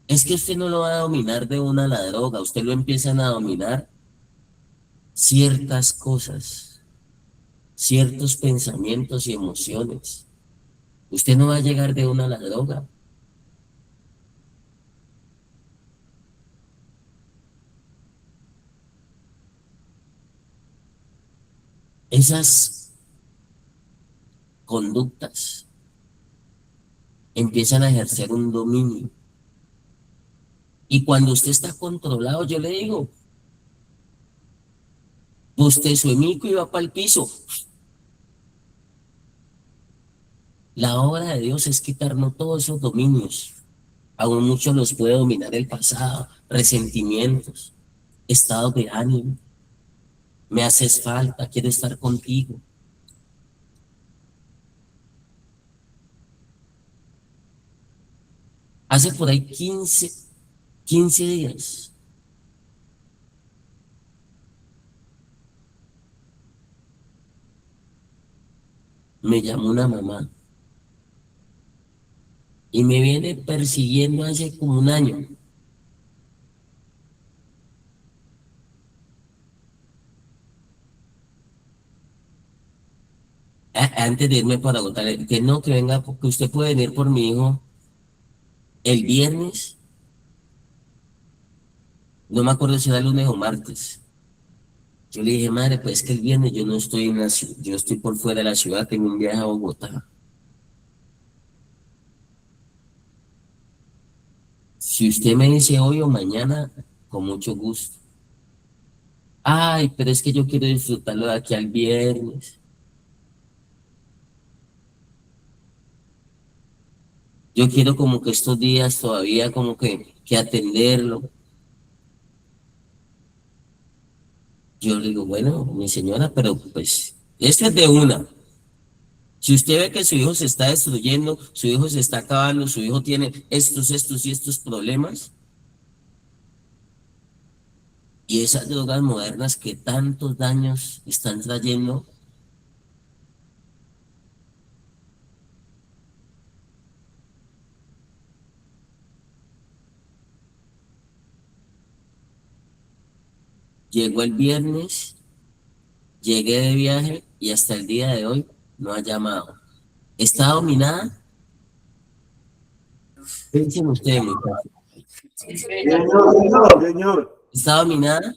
Es que usted no lo va a dominar de una a la droga, usted lo empiezan a dominar ciertas cosas, ciertos pensamientos y emociones. Usted no va a llegar de una a la droga. Esas conductas empiezan a ejercer un dominio. Y cuando usted está controlado, yo le digo, usted su emico y va para el piso. La obra de Dios es quitarnos todos esos dominios. Aún muchos los puede dominar el pasado, resentimientos, estados de ánimo. Me haces falta, quiero estar contigo. Hace por ahí 15 días, me llamó una mamá y me viene persiguiendo hace como un año. Antes de irme para agotar, que no, que venga, porque usted puede venir por mi hijo el viernes, no me acuerdo si era lunes o martes. Yo le dije, madre, pues que el viernes yo no estoy en la ciudad, yo estoy por fuera de la ciudad, tengo un viaje a Bogotá. Si usted me dice hoy o mañana, con mucho gusto. Ay, pero es que yo quiero disfrutarlo de aquí al viernes. Yo quiero como que estos días todavía como que atenderlo. Yo le digo, bueno, mi señora, pero pues, esto es de una. Si usted ve que su hijo se está destruyendo, su hijo se está acabando, su hijo tiene estos y estos problemas, y esas drogas modernas que tantos daños están trayendo, llegó el viernes, llegué de viaje y hasta el día de hoy no ha llamado. ¿Está dominada? Piensen ustedes, muchachos. Señor. ¿Está dominada?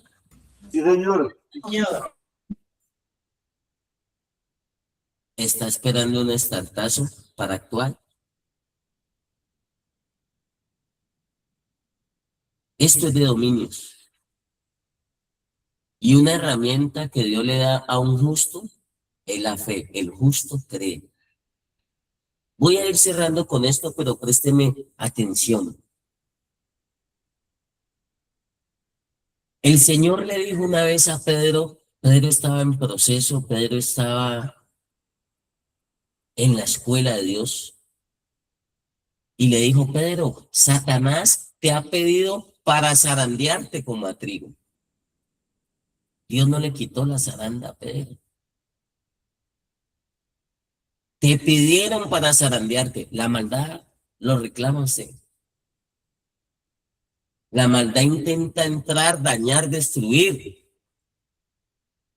Sí, señor. ¿Está esperando un estartazo para actuar? Esto es de dominios. Y una herramienta que Dios le da a un justo es la fe. El justo cree. Voy a ir cerrando con esto, pero présteme atención. El Señor le dijo una vez a Pedro, Pedro estaba en proceso, Pedro estaba en la escuela de Dios, y le dijo, Pedro, Satanás te ha pedido para zarandearte como a trigo. Dios no le quitó la zaranda a Pedro. Te pidieron para zarandearte. La maldad lo reclama usted. La maldad intenta entrar, dañar, destruir.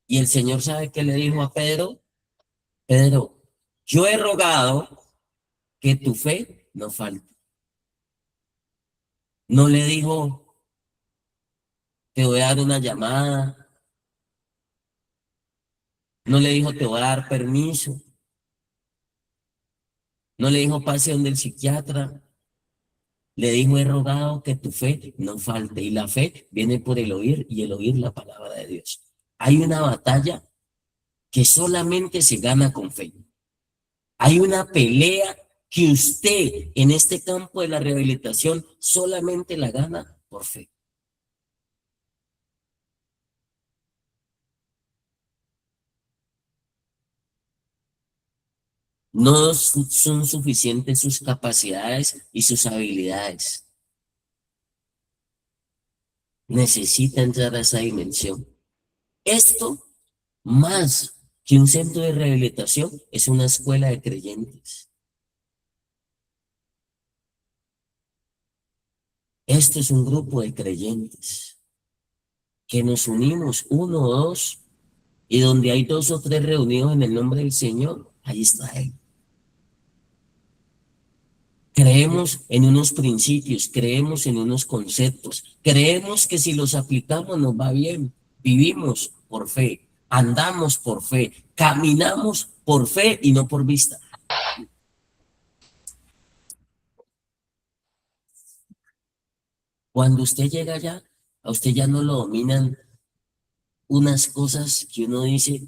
Y el Señor sabe qué le dijo a Pedro. Pedro, yo he rogado que tu fe no falte. No le dijo, te voy a dar una llamada. No le dijo, te voy a dar permiso. No le dijo, pase donde el psiquiatra. Le dijo, he rogado que tu fe no falte. Y la fe viene por el oír y el oír la palabra de Dios. Hay una batalla que solamente se gana con fe. Hay una pelea que usted en este campo de la rehabilitación solamente la gana por fe. No son suficientes sus capacidades y sus habilidades. Necesita entrar a esa dimensión. Esto, más que un centro de rehabilitación, es una escuela de creyentes. Esto es un grupo de creyentes que nos unimos uno o dos, y donde hay 2 o 3 reunidos en el nombre del Señor, ahí está Él. Creemos en unos principios, creemos en unos conceptos, creemos que si los aplicamos nos va bien. Vivimos por fe, andamos por fe, caminamos por fe y no por vista. Cuando usted llega allá, a usted ya no lo dominan unas cosas que uno dice,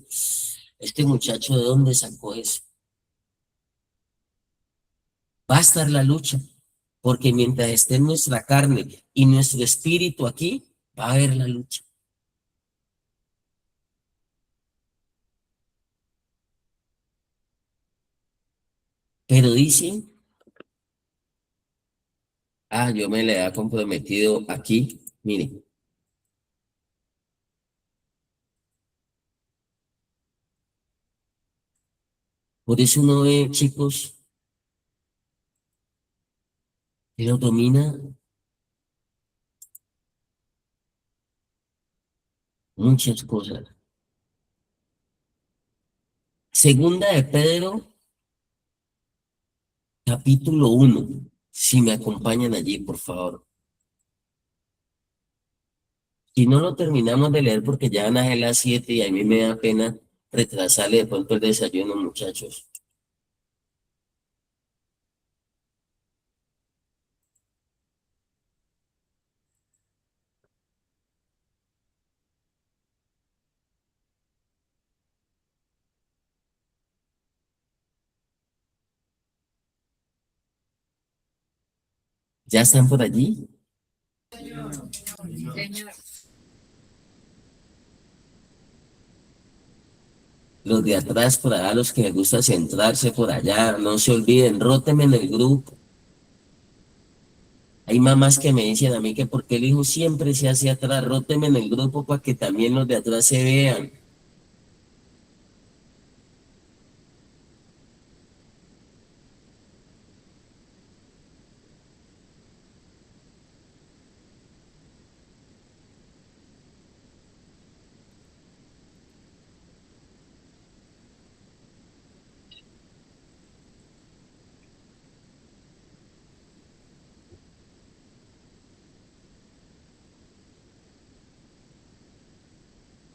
este muchacho ¿de dónde sacó eso? Va a estar la lucha, porque mientras esté nuestra carne y nuestro espíritu aquí, va a haber la lucha. Pero dicen, yo me le he comprometido aquí, mire. Por eso uno ve, chicos, que lo domina muchas cosas. Segunda de Pedro, capítulo 1. Si me acompañan allí, por favor. Si no lo terminamos de leer porque ya van a ser las 7 y a mí me da pena retrasarle de pronto el desayuno, muchachos. ¿Ya están por allí? Señor. Los de atrás por allá, los que les gusta centrarse por allá, no se olviden, rótenme en el grupo. Hay mamás que me dicen a mí que porque el hijo siempre se hace atrás, rótenme en el grupo para que también los de atrás se vean.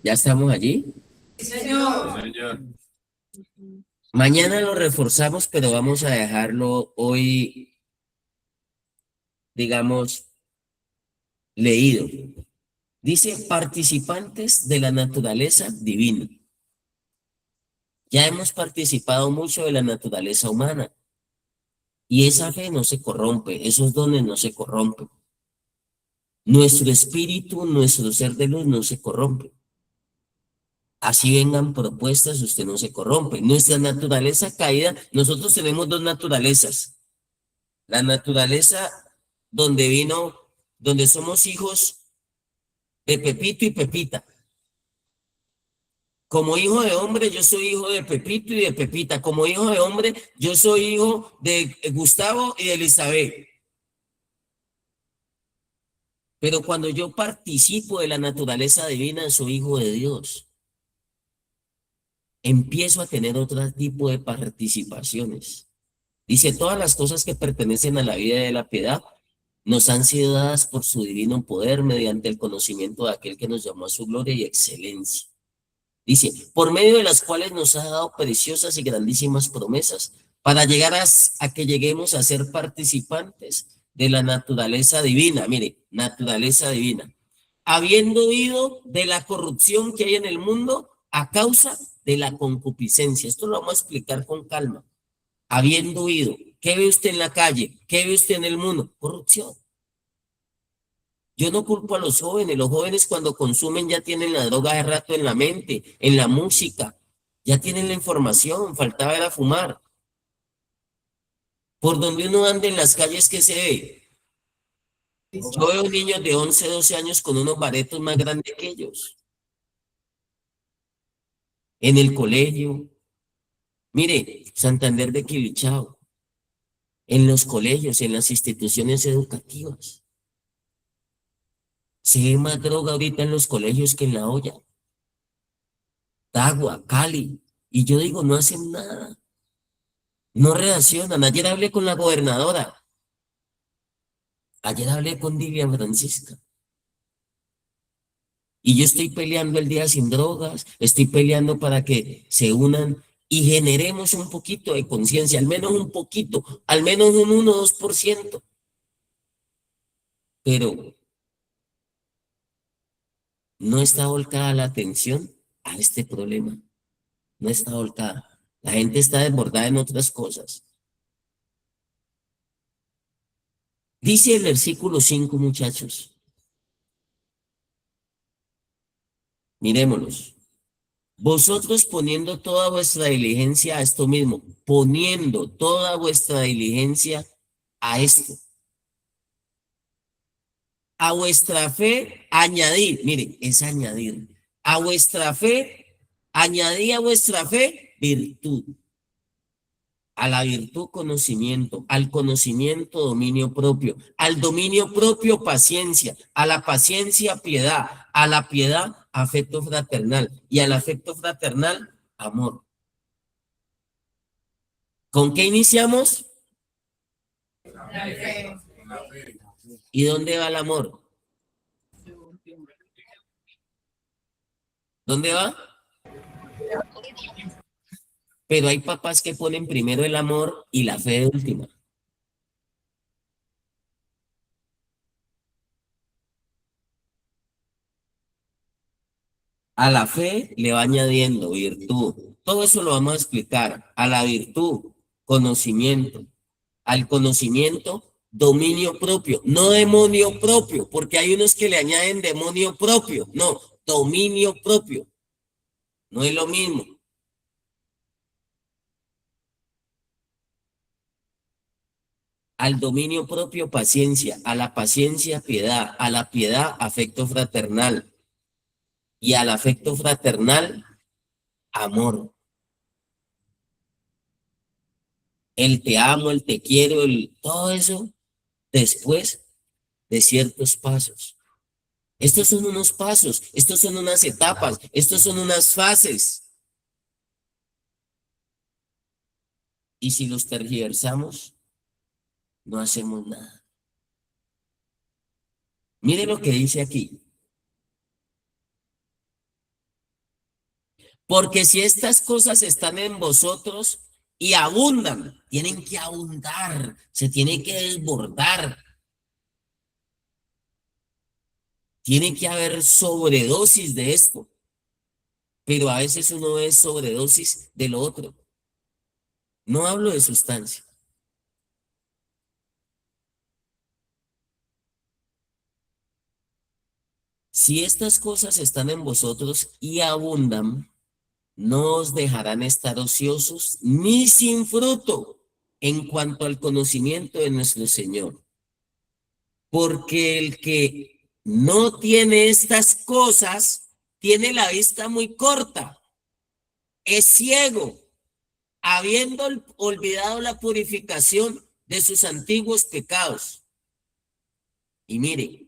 ¿Ya estamos allí? Señor. Mañana lo reforzamos, pero vamos a dejarlo hoy, digamos, leído. Dice, participantes de la naturaleza divina. Ya hemos participado mucho de la naturaleza humana. Y esa fe no se corrompe, esos dones no se corrompen. Nuestro espíritu, nuestro ser de luz no se corrompe. Así vengan propuestas, usted no se corrompe. Nuestra naturaleza caída, nosotros tenemos dos naturalezas. La naturaleza donde somos hijos de Pepito y Pepita. Como hijo de hombre, yo soy hijo de Pepito y de Pepita. Como hijo de hombre, yo soy hijo de Gustavo y de Elizabeth. Pero cuando yo participo de la naturaleza divina, soy hijo de Dios. Empiezo a tener otro tipo de participaciones. Dice, todas las cosas que pertenecen a la vida de la piedad nos han sido dadas por su divino poder mediante el conocimiento de aquel que nos llamó a su gloria y excelencia. Dice, por medio de las cuales nos ha dado preciosas y grandísimas promesas para llegar a que lleguemos a ser participantes de la naturaleza divina. Mire, naturaleza divina. Habiendo huido de la corrupción que hay en el mundo a causa de la concupiscencia. Esto lo vamos a explicar con calma. Habiendo huido. ¿Qué ve usted en la calle? ¿Qué ve usted en el mundo? Corrupción. Yo no culpo a los jóvenes cuando consumen ya tienen la droga de rato en la mente, en la música, ya tienen la información, faltaba era fumar. Por donde uno anda en las calles, ¿qué se ve? Yo veo niños de 11, 12 años con unos baretos más grandes que ellos. En el colegio, mire, Santander de Quilichao, en los colegios, en las instituciones educativas. Se ve más droga ahorita en los colegios que en la olla. Tagua, Cali. Y yo digo, no hacen nada. No reaccionan. Ayer hablé con la gobernadora. Ayer hablé con Dilia Francisca. Y yo estoy peleando el día sin drogas. Estoy peleando para que se unan y generemos un poquito de conciencia, al menos un poquito, al menos un 1 o 2%. Pero no está volcada la atención a este problema. No está volcada. La gente está desbordada en otras cosas. Dice el versículo 5, muchachos. Mirémoslos. Vosotros poniendo toda vuestra diligencia a esto mismo, poniendo toda vuestra diligencia a esto. A vuestra fe añadir, miren, es añadir. A vuestra fe, añadí a vuestra fe virtud. A la virtud conocimiento, al conocimiento dominio propio, al dominio propio paciencia, a la paciencia piedad, a la piedad afecto fraternal y al afecto fraternal amor. ¿Con qué iniciamos? ¿Y dónde va el amor? ¿Dónde va? Pero hay papás que ponen primero el amor y la fe de última. A la fe le va añadiendo virtud. Todo eso lo vamos a explicar. A la virtud, conocimiento. Al conocimiento, dominio propio. No demonio propio, porque hay unos que le añaden demonio propio. No, dominio propio. No es lo mismo. Al dominio propio, paciencia. A la paciencia, piedad. A la piedad, afecto fraternal. Y al afecto fraternal, amor. El te amo, el te quiero, todo eso después de ciertos pasos. Estos son unos pasos, estos son unas etapas, estos son unas fases. Y si los tergiversamos, no hacemos nada. Mire lo que dice aquí. Porque si estas cosas están en vosotros y abundan, tienen que abundar, se tiene que desbordar. Tiene que haber sobredosis de esto. Pero a veces uno ve sobredosis de lo otro. No hablo de sustancia. Si estas cosas están en vosotros y abundan, no os dejarán estar ociosos ni sin fruto en cuanto al conocimiento de nuestro Señor. Porque el que no tiene estas cosas tiene la vista muy corta, es ciego, habiendo olvidado la purificación de sus antiguos pecados. Y mire,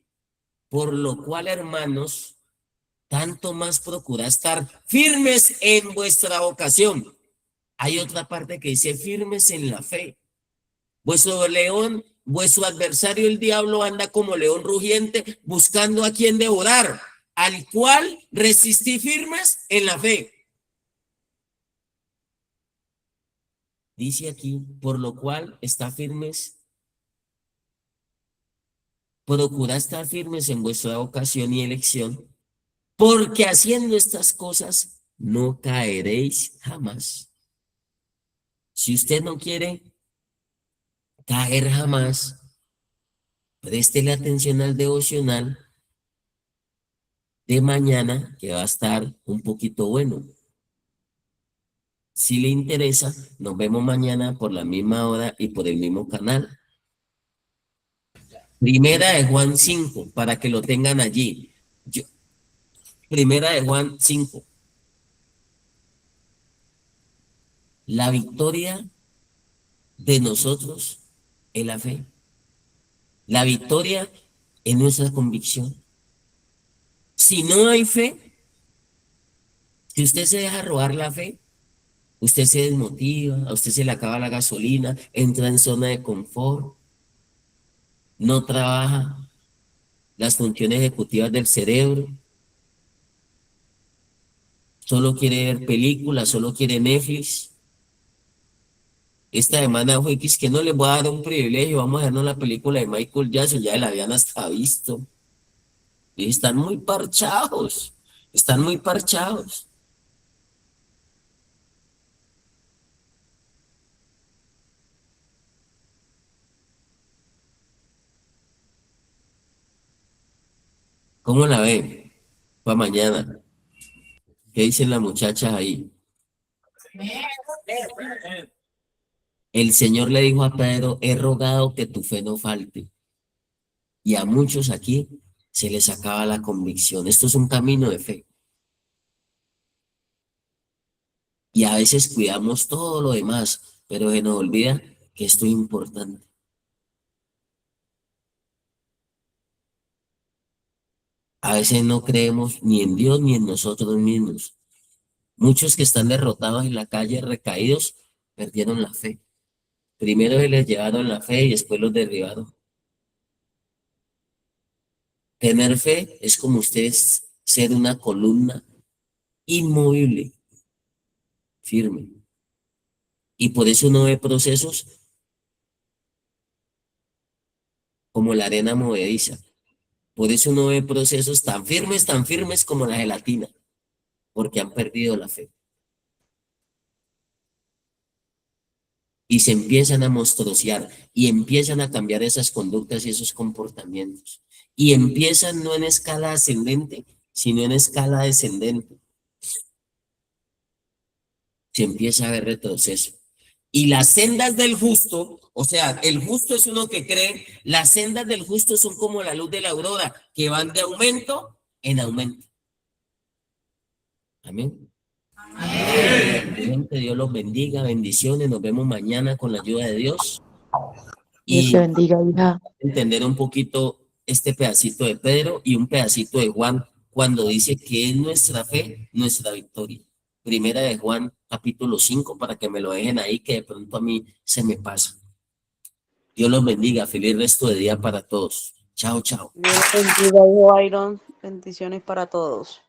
por lo cual, hermanos, tanto más procurad estar firmes en vuestra vocación. Hay otra parte que dice firmes en la fe. Vuestro león, vuestro adversario el diablo anda como león rugiente buscando a quien devorar, al cual resistí firmes en la fe. Dice aquí, por lo cual está firmes, procurad estar firmes en vuestra vocación y elección, porque haciendo estas cosas no caeréis jamás. Si usted no quiere caer jamás, préstele atención al devocional de mañana, que va a estar un poquito bueno. Si le interesa, nos vemos mañana por la misma hora y por el mismo canal. Primera de Juan 5, para que lo tengan allí. Primera de Juan 5. La victoria de nosotros es la fe. La victoria es nuestra convicción. Si no hay fe, si usted se deja robar la fe, usted se desmotiva, a usted se le acaba la gasolina, entra en zona de confort, no trabaja las funciones ejecutivas del cerebro, solo quiere ver películas, solo quiere Netflix. Esta semana fue que no les voy a dar un privilegio, vamos a vernos la película de Michael Jackson, ya la habían hasta visto. Y están muy parchados, están muy parchados. ¿Cómo la ven? Para mañana. ¿Qué dicen las muchachas ahí? El Señor le dijo a Pedro, he rogado que tu fe no falte. Y a muchos aquí se les acaba la convicción. Esto es un camino de fe. Y a veces cuidamos todo lo demás, pero se nos olvida que esto es importante. A veces no creemos ni en Dios ni en nosotros mismos. Muchos que están derrotados en la calle, recaídos, perdieron la fe. Primero se les llevaron la fe y después los derribaron. Tener fe es como ustedes ser una columna inmovible, firme. Y por eso uno ve procesos como la arena movediza. Por eso uno ve procesos tan firmes como la gelatina, porque han perdido la fe. Y se empiezan a monstruosear y empiezan a cambiar esas conductas y esos comportamientos. Y empiezan no en escala ascendente, sino en escala descendente. Se empieza a ver retroceso. Y las sendas del justo, o sea, el justo es uno que cree, las sendas del justo son como la luz de la aurora, que van de aumento en aumento. Amén. Amén. Dios los bendiga, bendiciones, nos vemos mañana con la ayuda de Dios. Dios te bendiga, hija. Entender un poquito este pedacito de Pedro y un pedacito de Juan, cuando dice que es nuestra fe, nuestra victoria. Primera de Juan, capítulo 5, para que me lo dejen ahí, que de pronto a mí se me pasa. Dios los bendiga, feliz resto de día para todos. Chao, chao. Dios te bendiga, hijo Byron. Bendiciones para todos.